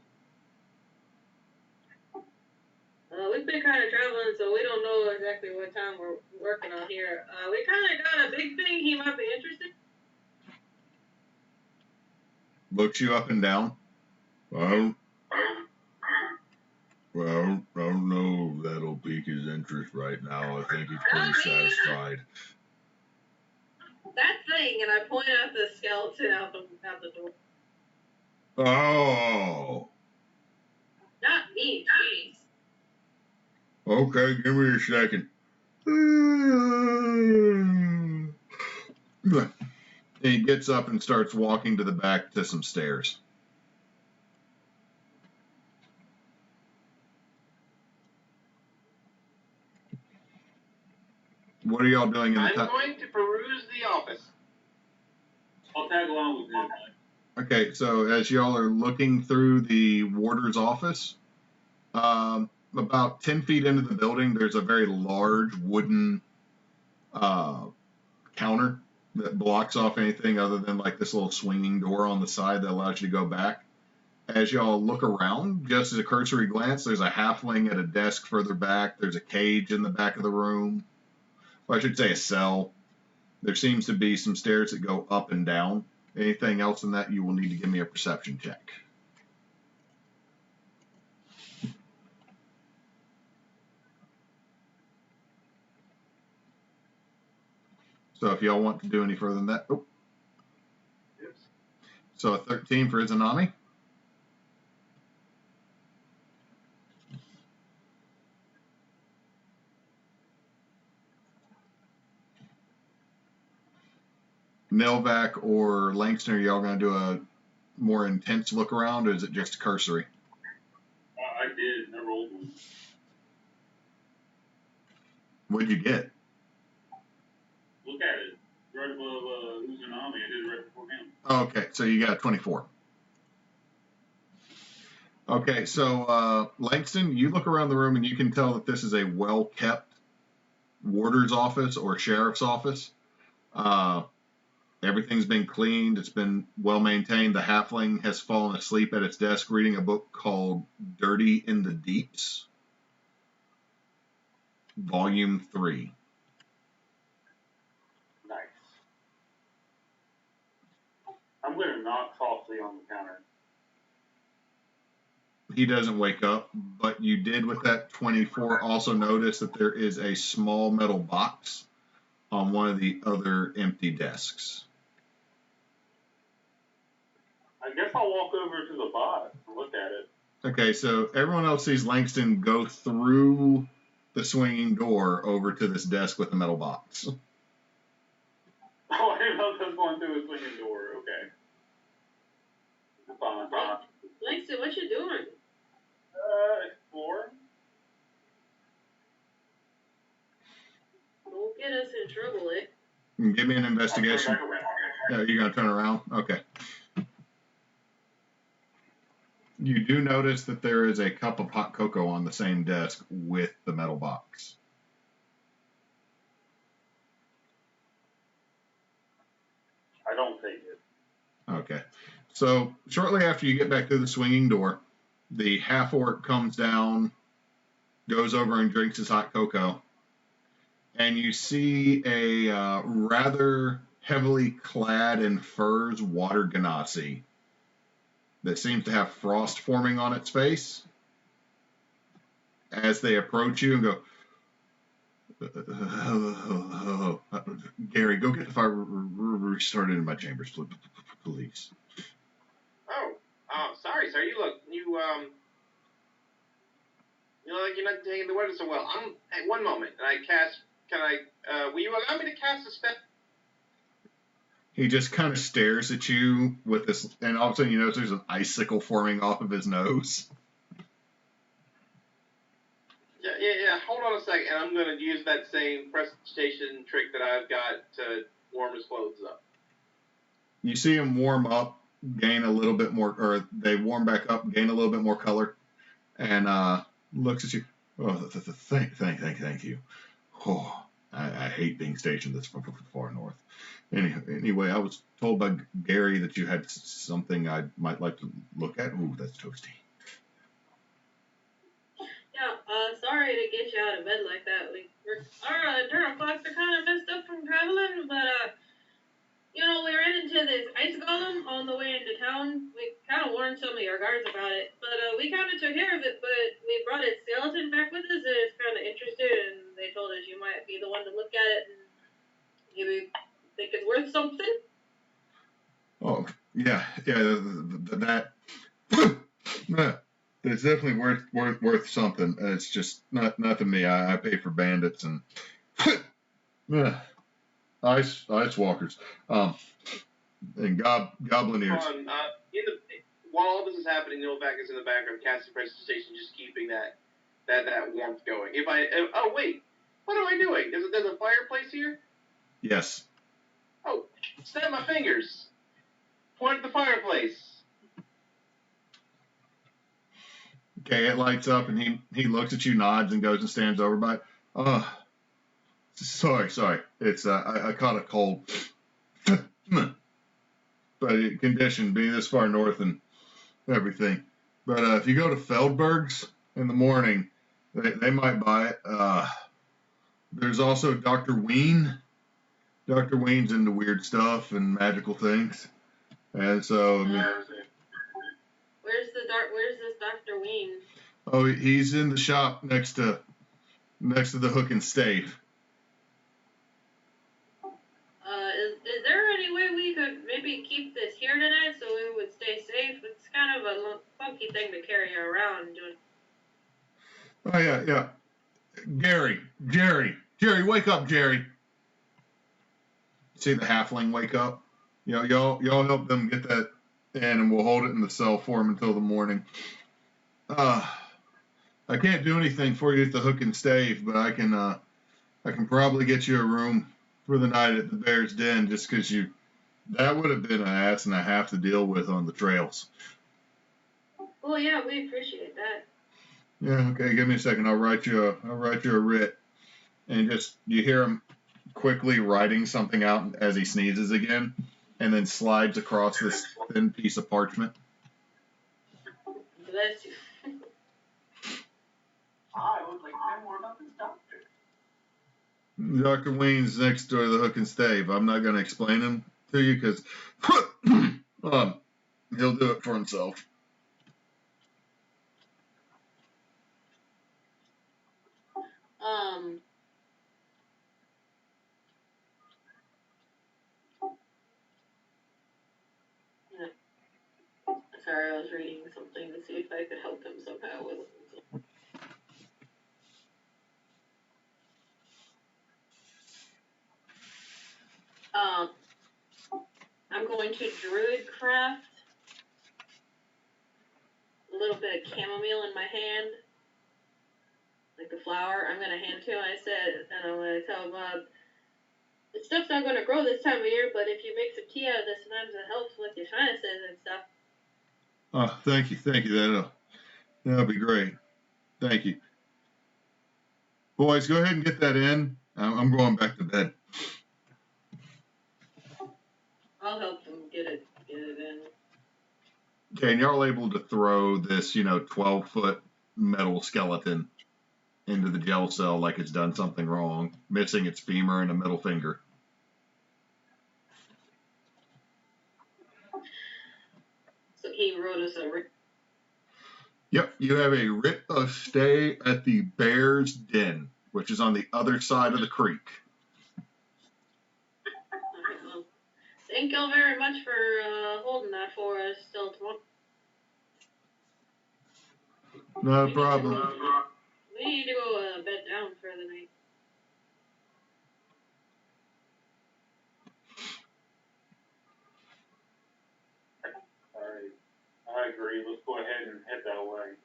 Speaker 1: We've been kind of traveling, so we don't know exactly what time we're working on here. We kind of got a big thing he might be interested in.
Speaker 2: Looks you up and down. Well, I don't know if that'll pique his interest right now. I think he's pretty satisfied.
Speaker 1: That thing, and I point at the skeleton out the door.
Speaker 2: Oh.
Speaker 1: Not me, jeez.
Speaker 2: Okay, give me a second. He gets up and starts walking to the back to some stairs. What are y'all doing in the
Speaker 4: I'm going to peruse the office.
Speaker 5: I'll tag along with you.
Speaker 2: Okay, so as y'all are looking through the warder's office, about 10 feet into the building, there's a very large wooden counter that blocks off anything other than like this little swinging door on the side that allows you to go back. As y'all look around, just as a cursory glance, there's a halfling at a desk further back. There's a cage in the back of the room. Well, I should say a cell. There seems to be some stairs that go up and down. Anything else in that, you will need to give me a perception check. So if y'all want to do any further than that,
Speaker 4: Yes.
Speaker 2: So a 13 for Izanami. Milvac or Langston, are y'all going to do a more intense look around, or is it just cursory?
Speaker 5: I did. I rolled one.
Speaker 2: What'd you get?
Speaker 5: look at it. Right above Uzunami. I did it right before him.
Speaker 2: Okay, so you got 24. Okay, so Langston, you look around the room and you can tell that this is a well-kept warder's office or sheriff's office. Everything's been cleaned. It's been well maintained. The halfling has fallen asleep at its desk reading a book called Dirty in the Deeps, Volume 3.
Speaker 5: Nice. I'm going to knock softly on the counter.
Speaker 2: He doesn't wake up, but you did with that 24 also notice that there is a small metal box on one of the other empty desks.
Speaker 5: I guess I'll walk over to the box and look at it.
Speaker 2: Okay, so everyone else sees Langston go through the swinging door over to this desk with the metal box.
Speaker 5: Oh, I didn't know that was going through a swinging door. Okay. Fine.
Speaker 1: Langston, what you doing?
Speaker 5: Exploring.
Speaker 1: Don't get us in trouble, eh?
Speaker 2: Give me an investigation. Yeah, you're going to turn around? Okay. You do notice that there is a cup of hot cocoa on the same desk with the metal box.
Speaker 5: I don't take it.
Speaker 2: Okay. So shortly after you get back through the swinging door, the half-orc comes down, goes over and drinks his hot cocoa, and you see a rather heavily clad in furs water genasi that seems to have frost forming on its face. As they approach you and go, Gary, go get the fire restarted in my chambers, please.
Speaker 4: Oh, sorry, sir. You look like you're not taking the weather so well. Hey, one moment, and will you allow me to cast a spell?
Speaker 2: He just kind of stares at you with this, and all of a sudden you notice there's an icicle forming off of his nose.
Speaker 4: Yeah. Hold on a second, and I'm going to use that same prestidigitation trick that I've got to warm his clothes up.
Speaker 2: You see him warm up, gain a little bit more, or they warm back up, gain a little bit more color, and looks at you. Oh, thank you. Oh, I hate being stationed this far north. Anyway, I was told by Gary that you had something I might like to look at. Ooh, that's toasty.
Speaker 1: Yeah, sorry to get you out of bed like that. Our internal clocks are kind of messed up from traveling, but, we ran into this ice golem on the way into town. We kind of warned some of your guards about it, but we kind of took care of it, but we brought its skeleton back with us, and it's kind of interested, and they told us you might be the one to look at it, and maybe think it's worth something.
Speaker 2: Oh, yeah, it's definitely worth something. It's just not to me. I pay for bandits and ice walkers, and goblineers.
Speaker 4: While all this is happening, Novak is in the background casting prestidigitation, just keeping that warmth going. Oh wait, what am I doing? There's a fireplace here.
Speaker 2: Yes.
Speaker 4: Oh, snap my fingers. Point at the fireplace.
Speaker 2: Okay, it lights up, and he looks at you, nods, and goes and stands over by it. Oh, sorry. It's I caught a cold. But condition being this far north and everything. But if you go to Feldberg's in the morning, they might buy it. There's also Dr. Ween. Dr. Ween's into weird stuff and magical things, and so.
Speaker 1: Where's this Dr. Ween?
Speaker 2: Oh, he's in the shop next to the hook and stave.
Speaker 1: Is there any way we could maybe keep this here tonight so we would stay safe? It's kind of a funky thing to carry around.
Speaker 2: Oh yeah. Jerry, wake up, Jerry. See the halfling wake up. Y'all help them get that in, and we'll hold it in the cell for him until the morning. I can't do anything for you at the hook and stave, but I can probably get you a room for the night at the Bear's Den, just because that would have been an ass and a half to deal with on the trails.
Speaker 1: Well, yeah, we appreciate that.
Speaker 2: Yeah, okay, give me a second. I'll write you a writ. And just, you hear him quickly writing something out as he sneezes again, and then slides across this thin piece of parchment.
Speaker 1: Bless you.
Speaker 3: I would like to know more about this doctor.
Speaker 2: Dr. Wayne's next door to the Hook and Stave. I'm not going to explain him to you because he'll do it for himself.
Speaker 1: Sorry, I was reading something to see if I could help him somehow with it. I'm going to druid craft a little bit of chamomile in my hand, like the flower. I'm going to hand to him, I said, and I'm going to tell him, the stuff's not going to grow this time of year, but if you make some tea out of this, sometimes it helps with your sinuses and stuff.
Speaker 2: Oh, thank you. That'll be great. Thank you. Boys, go ahead and get that in. I'm going back to bed.
Speaker 1: I'll help them get it in.
Speaker 2: Okay, and y'all are able to throw this, 12-foot metal skeleton into the jail cell like it's done something wrong, missing its femur and a middle finger.
Speaker 1: So he wrote us a writ.
Speaker 2: Yep, you have a writ of stay at the Bear's Den, which is on the other side of the creek.
Speaker 1: Alright, well, thank y'all very much for holding that for us till tomorrow.
Speaker 2: No problem.
Speaker 1: We need to go bed down for the night.
Speaker 5: Alright. I agree. Let's go ahead and head that way.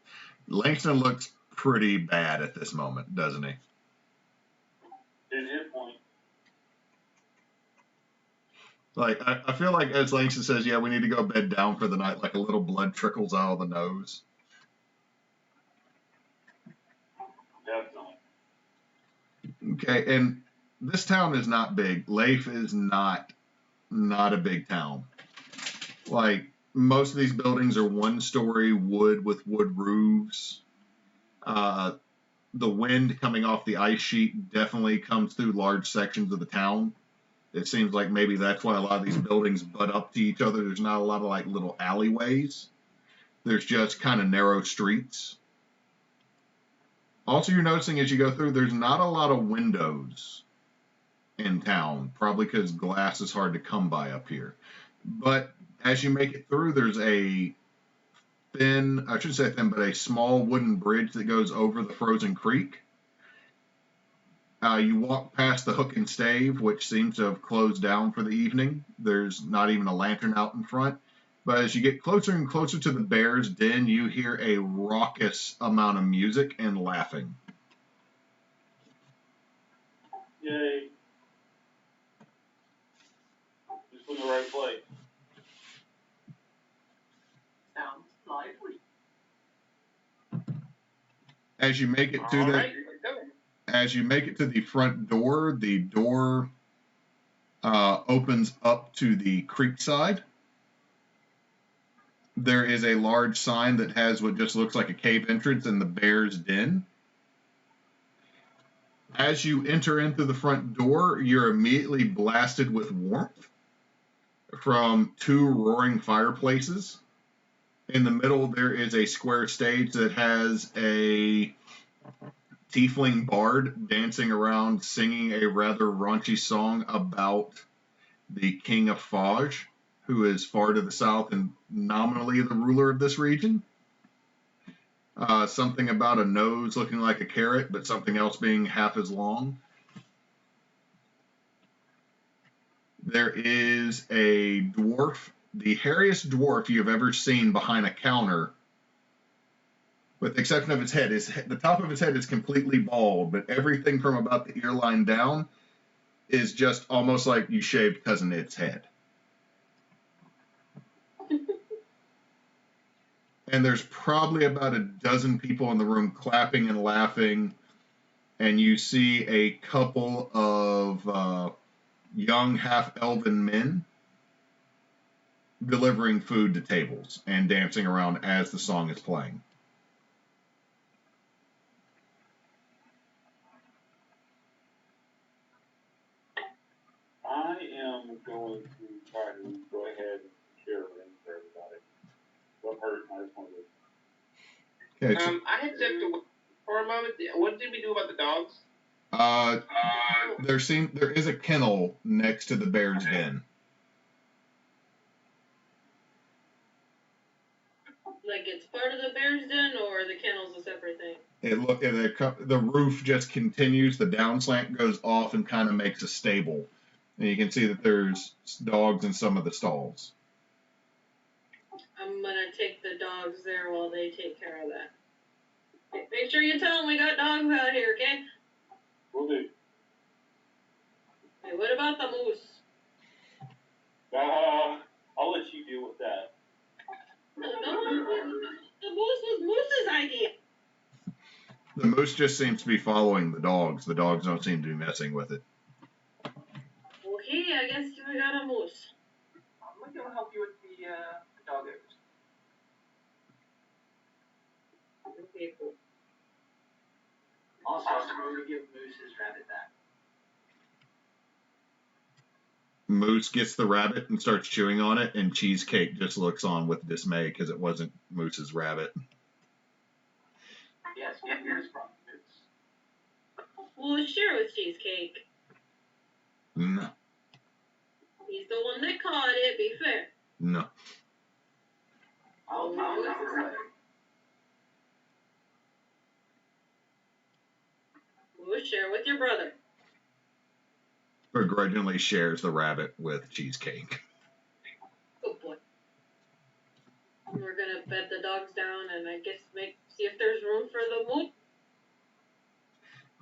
Speaker 2: Langston looks pretty bad at this moment, doesn't he?
Speaker 5: In his point.
Speaker 2: Like, I feel like as Langston says, yeah, we need to go bed down for the night, like a little blood trickles out of the nose.
Speaker 5: Definitely.
Speaker 2: Okay, and this town is not big. Lafe is not a big town. Like, most of these buildings are one-story wood with wood roofs. The wind coming off the ice sheet definitely comes through large sections of the town. It seems like maybe that's why a lot of these buildings butt up to each other. There's not a lot of like little alleyways. There's just kind of narrow streets. Also, you're noticing as you go through, there's not a lot of windows in town, probably because glass is hard to come by up here. But as you make it through, there's a small wooden bridge that goes over the frozen creek. You walk past the Hook and Stave, which seems to have closed down for the evening. There's not even a lantern out in front. But as you get closer and closer to the Bear's Den, you hear a raucous amount of music and laughing.
Speaker 5: Yay. Just in the right place.
Speaker 3: Sounds lively.
Speaker 2: As you make it to as you make it to the front door, the door opens up to the creek side. There is a large sign that has what just looks like a cave entrance in the Bear's Den. As you enter into the front door, you're immediately blasted with warmth from two roaring fireplaces. In the middle, there is a square stage that has a tiefling bard dancing around singing a rather raunchy song about the King of Faj, who is far to the south and nominally the ruler of this region. Something about a nose looking like a carrot, but something else being half as long. There is a dwarf, the hairiest dwarf you've ever seen behind a counter, with the exception of its head. The top of his head is completely bald, but everything from about the ear line down is just almost like you shaved Cousin Ed's head. And there's probably about a dozen people in the room clapping and laughing, and you see a couple of young half-elven men delivering food to tables and dancing around as the song is playing.
Speaker 5: I am going to try to go ahead and share a ring for everybody. What hurt? I just wanted to.
Speaker 2: Okay, so,
Speaker 4: I had stepped away for a moment. What did we do about the dogs?
Speaker 2: there is a kennel next to the bear's den.
Speaker 1: Like it's part of the bear's den, or the kennel's a separate thing?
Speaker 2: The roof just continues. The down slant goes off and kind of makes a stable, and you can see that there's dogs in some of the stalls.
Speaker 1: I'm gonna take the dogs there while they take care of that. Make sure you tell them we got dogs out here, okay?
Speaker 5: Will do.
Speaker 1: Hey, what about the moose?
Speaker 5: I'll let you deal with that.
Speaker 1: No, the moose was Moose's idea.
Speaker 2: The moose just seems to be following the dogs. The dogs don't seem to be messing with it.
Speaker 1: Okay, I guess we got a moose.
Speaker 3: I'm going to help you with the doggos.
Speaker 1: Okay, cool.
Speaker 3: Also, I'm going to give Moose his rabbit back.
Speaker 2: Moose gets the rabbit and starts chewing on it, and Cheesecake just looks on with dismay because it wasn't Moose's rabbit.
Speaker 3: Yes, here's from Moose.
Speaker 1: We'll share with Cheesecake.
Speaker 2: No.
Speaker 1: He's the one that caught it, be fair.
Speaker 2: No.
Speaker 3: I'll take his leg.
Speaker 1: We'll share with your brother.
Speaker 2: Begrudgingly shares the rabbit with Cheesecake.
Speaker 1: Good boy. We're gonna bed the dogs down and I guess see if there's room for the moose.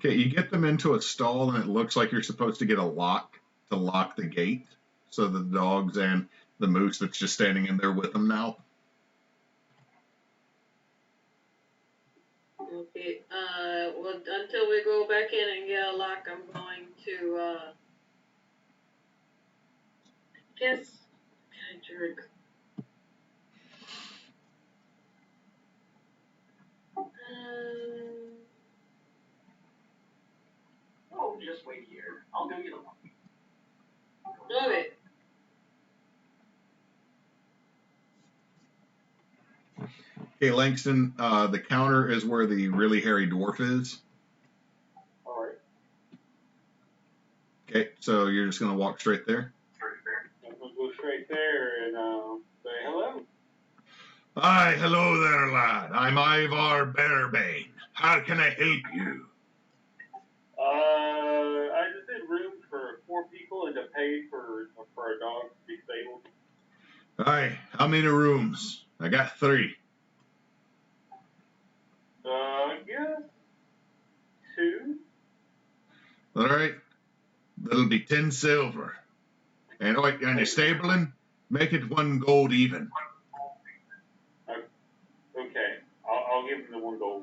Speaker 2: Okay, you get them into a stall, and it looks like you're supposed to get a lock to lock the gate, so the dogs and the moose that's just standing in there with them now.
Speaker 1: Okay, well, until we go back in and get a lock, I'm going to, guess, can I jerk?
Speaker 3: Oh, just wait here. I'll go get a lock.
Speaker 1: Okay.
Speaker 2: Okay, Langston, the counter is where the really hairy dwarf is.
Speaker 5: All right.
Speaker 2: Okay, so you're just going to walk straight there?
Speaker 5: I'm going to go straight there and say hello.
Speaker 2: Hi, hello there, lad. I'm Ivar Bearbane. How can I help you?
Speaker 5: I just need room for 4 people and to pay for a dog to be stabled.
Speaker 2: Hi, how many rooms? I got 3.
Speaker 5: Yeah. 2.
Speaker 2: All right, that'll be 10 silver. And on your stabling, make it 1 gold even.
Speaker 5: Okay, I'll give him the 1 gold.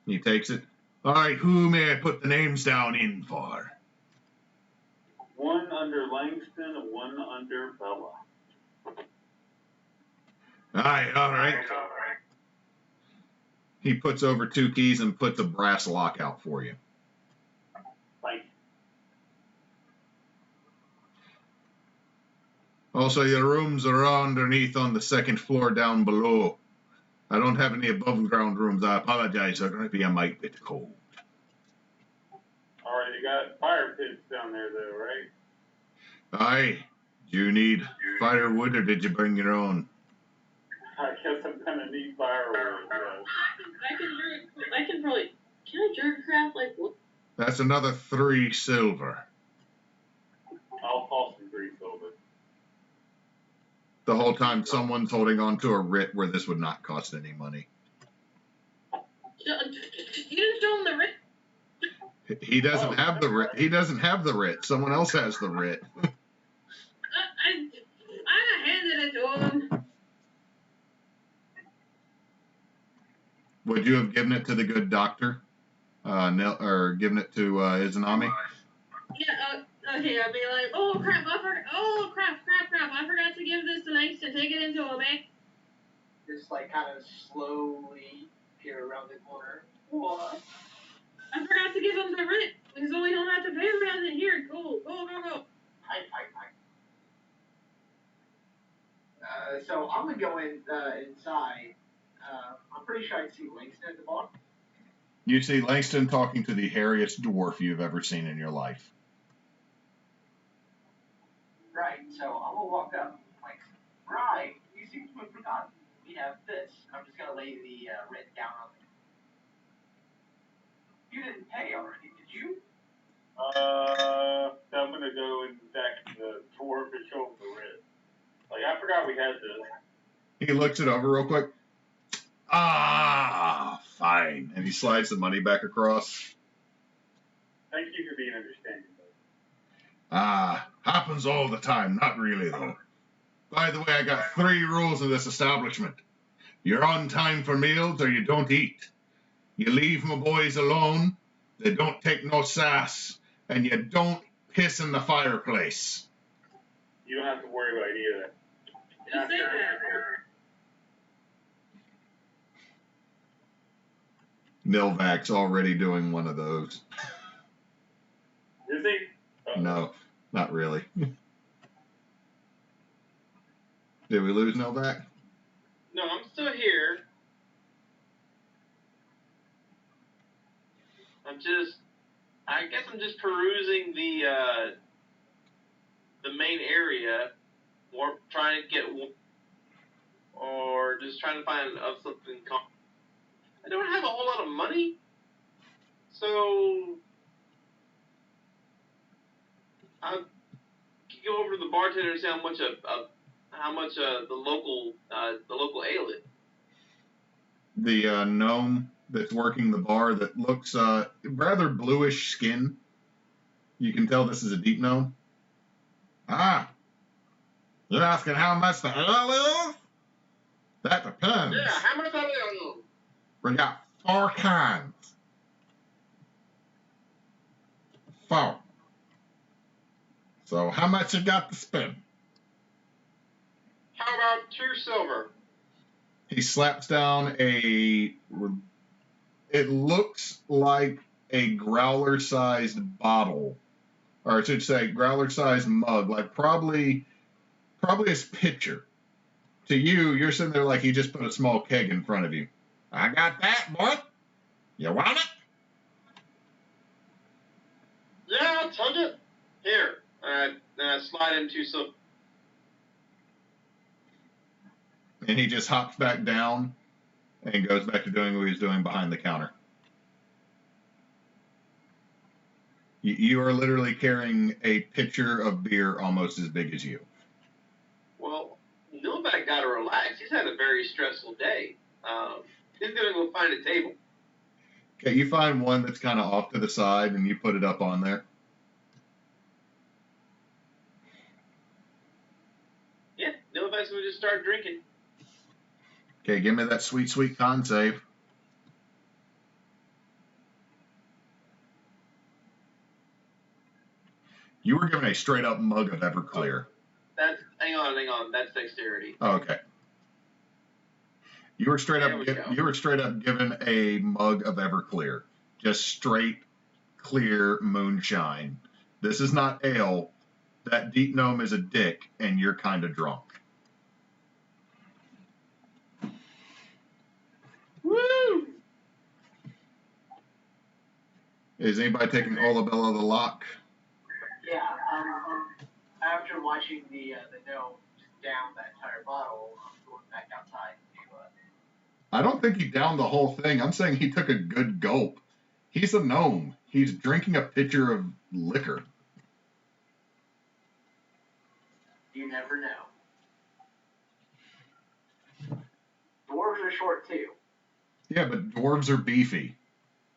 Speaker 2: He takes it. All right, who may I put the names down in for?
Speaker 5: 1 under Langston and 1 under Bella.
Speaker 2: Aye, all right. He puts over 2 keys and puts a brass lock out for you.
Speaker 5: Thank you.
Speaker 2: Also, your rooms are underneath on the 2nd floor down below. I don't have any above ground rooms. I apologize. They're going to be a mite bit cold.
Speaker 5: All right, you got fire pits down there, though, right?
Speaker 2: Aye. Do you need firewood or did you bring your own?
Speaker 5: I guess I'm gonna need firewood.
Speaker 1: I can probably, can I jerk craft like what?
Speaker 2: That's another 3 silver.
Speaker 5: I'll toss some 3 silver.
Speaker 2: The whole time someone's holding on to a writ where this would not cost any money.
Speaker 1: You didn't show him the writ?
Speaker 2: He doesn't have the writ. He doesn't have the writ. Someone else has the writ.
Speaker 1: I handed it to him.
Speaker 2: Would you have given it to the good doctor? Or given it to Izanami?
Speaker 1: Yeah, okay, I'll be like, oh crap, I forgot to give this to Langston, take it into him, eh?
Speaker 3: Just like kind of slowly peer around the corner. What?
Speaker 1: I forgot to give him the writ, so we don't have to pay around it here. Go.
Speaker 3: Hi. So I'm gonna go inside. I'm pretty sure I see Langston at the bar.
Speaker 2: You see Langston talking to the hairiest dwarf you've ever seen in your life.
Speaker 3: Right, so I'm gonna walk up. Like, right, you seem to have forgotten. We have this. I'm just gonna lay the writ down on it. You didn't pay already, did you?
Speaker 5: I'm gonna go in back to the dwarf and show him the writ. Like, I forgot we had this.
Speaker 2: He looks it over real quick. Ah, fine. And he slides the money back across.
Speaker 5: Thank you for being understanding, though.
Speaker 2: Ah, happens all the time. Not really, though. By the way, I got 3 rules in this establishment. You're on time for meals or you don't eat. You leave my boys alone. They don't take no sass. And you don't piss in the fireplace.
Speaker 5: You don't have to worry about any of that.
Speaker 1: Just say that.
Speaker 2: Milvac's already doing one of those.
Speaker 5: Is he?
Speaker 2: No, not really. Did we lose Milvac?
Speaker 4: No, I'm still here. I guess I'm just perusing the main area, or trying to get, or just trying to find something. I don't have a whole lot of money, so I can go over to the bartender and see how much the local ale is.
Speaker 2: The gnome that's working the bar that looks rather bluish skin. You can tell this is a deep gnome. Ah, you're asking how much the ale is? That depends.
Speaker 4: Yeah, how much are they?
Speaker 2: We got 4 kinds. 4. So how much you got to spend?
Speaker 4: How about 2 silver?
Speaker 2: He slaps down it looks like a growler-sized bottle, or I should say growler-sized mug, like probably his pitcher. To you, you're sitting there like he just put a small keg in front of you. I got that, boy. You want it?
Speaker 4: Yeah, I'll take it. Here, slide in 2 silver.
Speaker 2: And he just hops back down and goes back to doing what he's doing behind the counter. You are literally carrying a pitcher of beer almost as big as you.
Speaker 4: Well, Novak got to relax. He's had a very stressful day. He's going to go find a table.
Speaker 2: Okay, you find one that's kind of off to the side, and you put it up on there.
Speaker 4: Yeah, Novak's going to just start drinking.
Speaker 2: Okay, give me that sweet, sweet con save. You were given a straight up mug of Everclear.
Speaker 4: Hang on. That's dexterity.
Speaker 2: Oh, okay. You were straight up given a mug of Everclear. Just straight, clear moonshine. This is not ale. That deep gnome is a dick, and you're kind of drunk.
Speaker 4: Woo!
Speaker 3: Is
Speaker 2: anybody taking Olabella the Lock?
Speaker 3: Yeah, after watching the gnome down that entire bottle, I'm going back outside to
Speaker 2: I don't think he downed the whole thing. I'm saying he took a good gulp. He's a gnome. He's drinking a pitcher of liquor.
Speaker 3: You never know. Dwarves are short too.
Speaker 2: Yeah, but dwarves are beefy.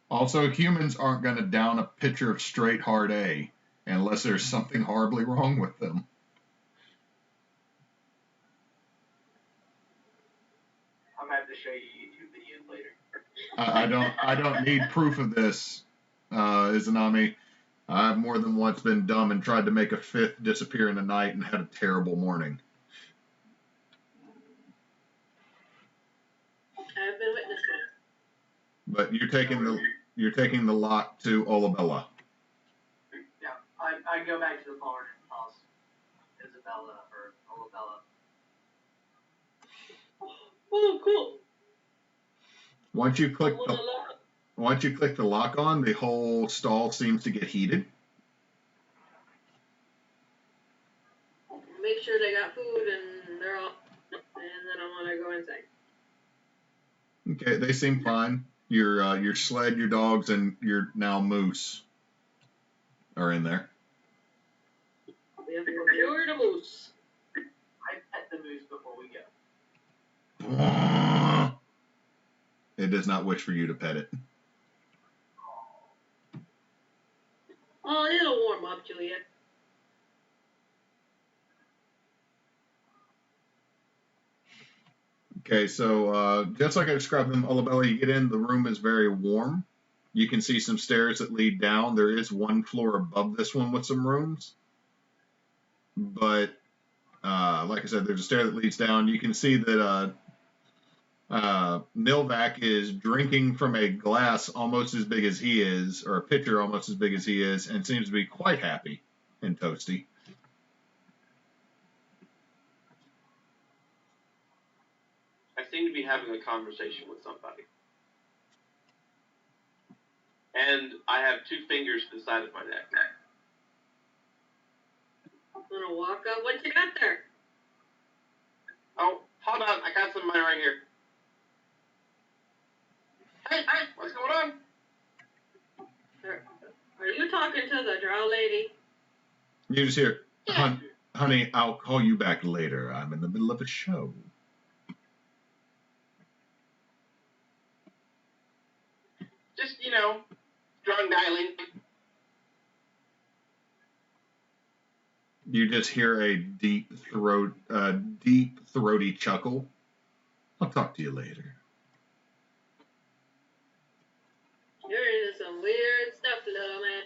Speaker 2: Also, humans aren't going to down a pitcher of straight hard A unless there's something horribly wrong with them.
Speaker 3: I'm gonna have to show you YouTube videos later.
Speaker 2: I don't need proof of this, Izanami. I've more than once been dumb and tried to make a fifth disappear in the night and had a terrible morning.
Speaker 1: I've been witness to it.
Speaker 2: But you're taking the lock to Olabella.
Speaker 3: Yeah, I go back to the barn and toss Isabella or Olabella.
Speaker 1: Oh, cool.
Speaker 2: Once you click the lock on, the whole stall seems to get heated.
Speaker 1: Make sure they got food and they're all, and then I want to go inside.
Speaker 2: Okay, they seem fine. Your sled, your dogs, and your now moose are in there.
Speaker 1: We have procured a moose.
Speaker 3: I pet the moose before we go.
Speaker 2: It does not wish for you to pet it.
Speaker 1: Oh, it'll warm up, Julia.
Speaker 2: Okay, so just like I described them, Olabella, you get in, the room is very warm. You can see some stairs that lead down. There is one floor above this one with some rooms. But, like I said, there's a stair that leads down. You can see that Nilvac is drinking from a glass almost as big as he is, or a pitcher almost as big as he is, and seems to be quite happy and toasty.
Speaker 4: I seem to be having a conversation with somebody. And I have 2 fingers to the side of my neck.
Speaker 1: I'm gonna walk up. What you got there?
Speaker 4: Oh, hold on. I got somebody right here. Hey, what's going on?
Speaker 1: Are you talking to the drow lady?
Speaker 2: You just hear,
Speaker 4: Yeah.
Speaker 2: honey, I'll call you back later. I'm in the middle of a show.
Speaker 4: Just, drunk dialing.
Speaker 2: You just hear a deep throaty chuckle. I'll talk to you later.
Speaker 1: You're into some weird stuff, little man.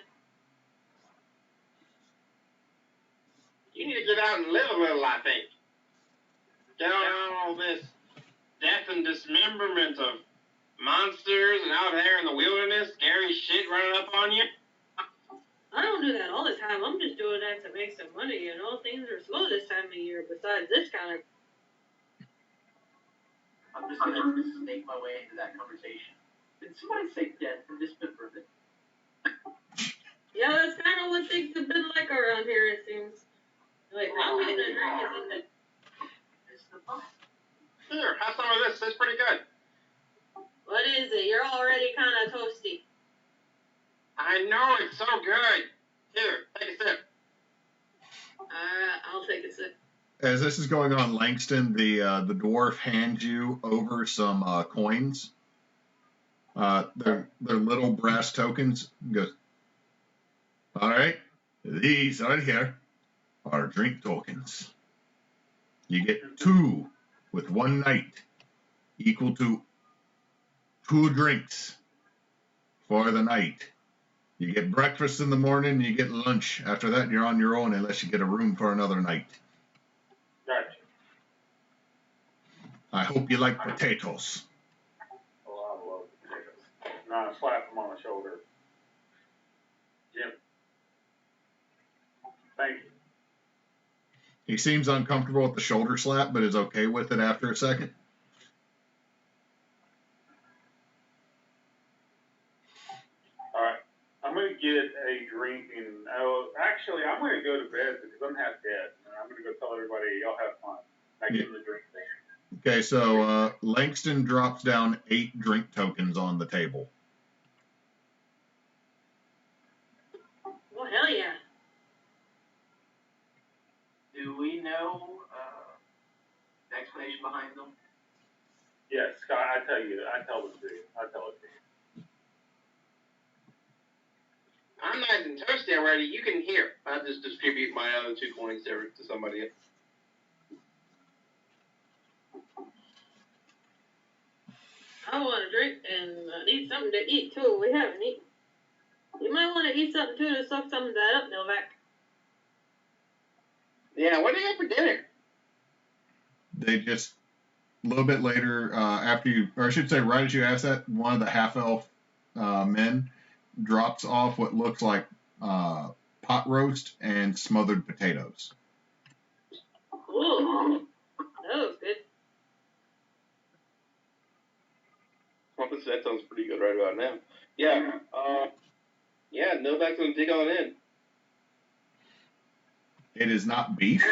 Speaker 4: You need to get out and live a little, I think. Get on all this death and dismemberment of monsters and out there in the wilderness, scary shit running up on you.
Speaker 1: I don't do that all the time. I'm just doing that to make some money, Things are slow this time of year, besides this kind of...
Speaker 3: I'm just gonna snake my way into that conversation. Did somebody say death and dismemberment?
Speaker 1: Yeah, that's kind of what things have been like around here, it seems. Like, I'm getting a drink, isn't it?
Speaker 3: It's the fun.
Speaker 4: Here, have some of this. It's pretty good.
Speaker 1: What is it? You're already kind of toasty.
Speaker 4: I know, it's so good. Here, take a sip.
Speaker 1: I'll take a sip.
Speaker 2: As this is going on, Langston, the dwarf, hands you over some coins. They're little brass tokens. He goes, all right, these right here are drink tokens. You get 2 with 1 night, equal to 2 drinks for the night. You get breakfast in the morning, you get lunch. After that, you're on your own unless you get a room for another night.
Speaker 5: Gotcha.
Speaker 2: I hope you like potatoes.
Speaker 5: Oh, I love potatoes. Now I slap him on the shoulder. Jim. Thank you.
Speaker 2: He seems uncomfortable with the shoulder slap, but is okay with it after a second.
Speaker 5: All right. I'm going to get a drink and, actually, I'm going to go to bed because I'm half dead. And I'm going to go tell everybody, y'all have fun. I give them the drink there.
Speaker 2: Okay, so Langston drops down 8 drink tokens on the table.
Speaker 1: Well, hell yeah.
Speaker 3: Do we know the explanation behind them?
Speaker 5: Yes, Scott, I tell them to you. I tell it to you.
Speaker 4: I'm nice and thirsty already. You can hear. I'll just distribute my other 2 coins there to somebody else.
Speaker 1: I want to drink and need something to eat too. We haven't eaten. You might want to eat something too to soak some of that up, Novak.
Speaker 4: Yeah, what do you have for dinner?
Speaker 2: They just a little bit later, after you, or I should say, right as you ask that, one of the half-elf men drops off what looks like pot roast and smothered potatoes.
Speaker 1: Ooh, that was good.
Speaker 4: That sounds pretty good right about now. Yeah, yeah, Novak's gonna dig on in.
Speaker 2: It is not beef.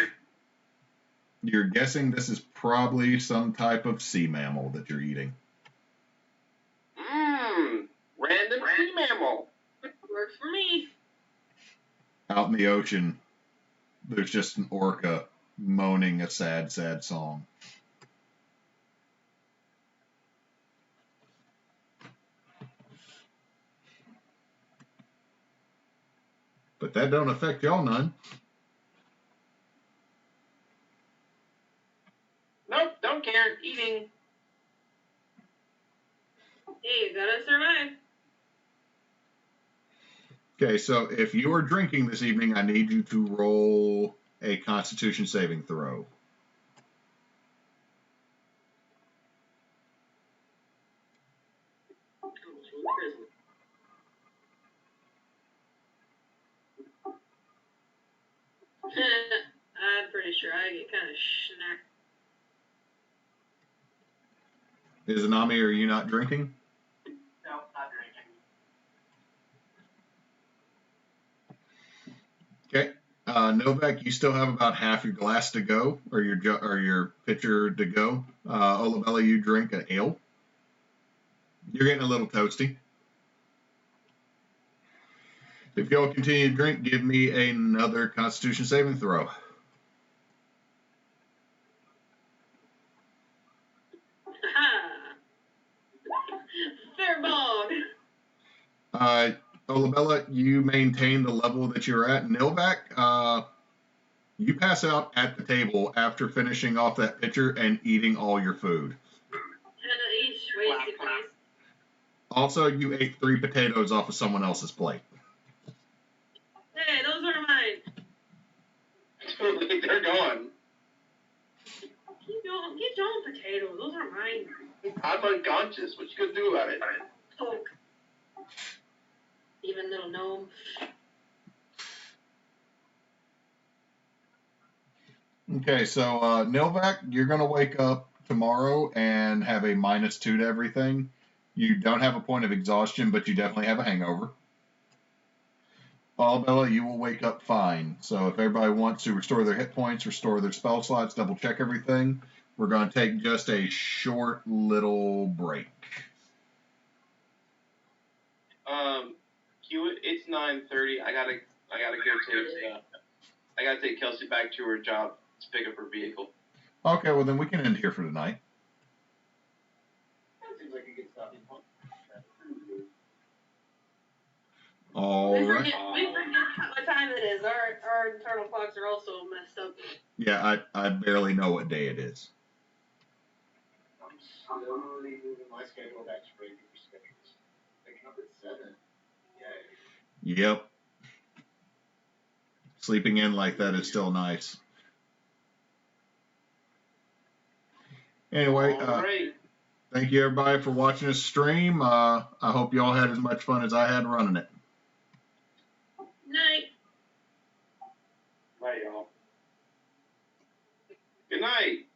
Speaker 2: You're guessing this is probably some type of sea mammal that you're eating.
Speaker 4: Random sea mammal.
Speaker 1: Works for me.
Speaker 2: Out in the ocean, there's just an orca moaning a sad, sad song. But that don't affect y'all none.
Speaker 4: Nope, don't care. Eating.
Speaker 1: Hey, you gotta survive.
Speaker 2: Okay, so if you are drinking this evening, I need you to roll a Constitution saving throw.
Speaker 1: I'm pretty sure I get kind of schnacked.
Speaker 2: Izanami, are you not drinking?
Speaker 3: No, not drinking.
Speaker 2: Okay. Novak, you still have about half your glass to go, or your pitcher to go. Olabella, you drink an ale. You're getting a little toasty. If y'all continue to drink, give me another Constitution saving throw.
Speaker 1: Fairbog.
Speaker 2: Olabella, you maintain the level that you're at. Novak, you pass out at the table after finishing off that pitcher and eating all your food. Also, you ate 3 potatoes off of someone else's plate.
Speaker 1: Hey, those are mine.
Speaker 4: They're gone.
Speaker 1: Get your own potatoes. Those are mine.
Speaker 4: I'm unconscious. What you gonna do about it?
Speaker 1: Poke. Even little gnome.
Speaker 2: Okay, so Novak, you're going to wake up tomorrow and have a -2 to everything. You don't have a point of exhaustion, but you definitely have a hangover. Bella, you will wake up fine. So if everybody wants to restore their hit points, restore their spell slots, double check everything, we're going to take just a short little break.
Speaker 4: Hewitt, it's 9:30. I gotta take Kelsey back to her job to pick up her vehicle.
Speaker 2: Okay, well then we can end here for tonight.
Speaker 3: That seems like a good stopping point.
Speaker 2: All
Speaker 1: We
Speaker 2: right.
Speaker 1: forget what time it is. Our internal clocks are also messed up.
Speaker 2: Yeah, I barely know what day it is.
Speaker 3: I'm slowly moving my schedule back to regular schedules. Waking up at 7. Yay.
Speaker 2: Yep. Sleeping in like that is still nice. Anyway, thank you everybody for watching this stream. I hope y'all had as much fun as I had running it.
Speaker 1: Night.
Speaker 4: Night, y'all. Good night.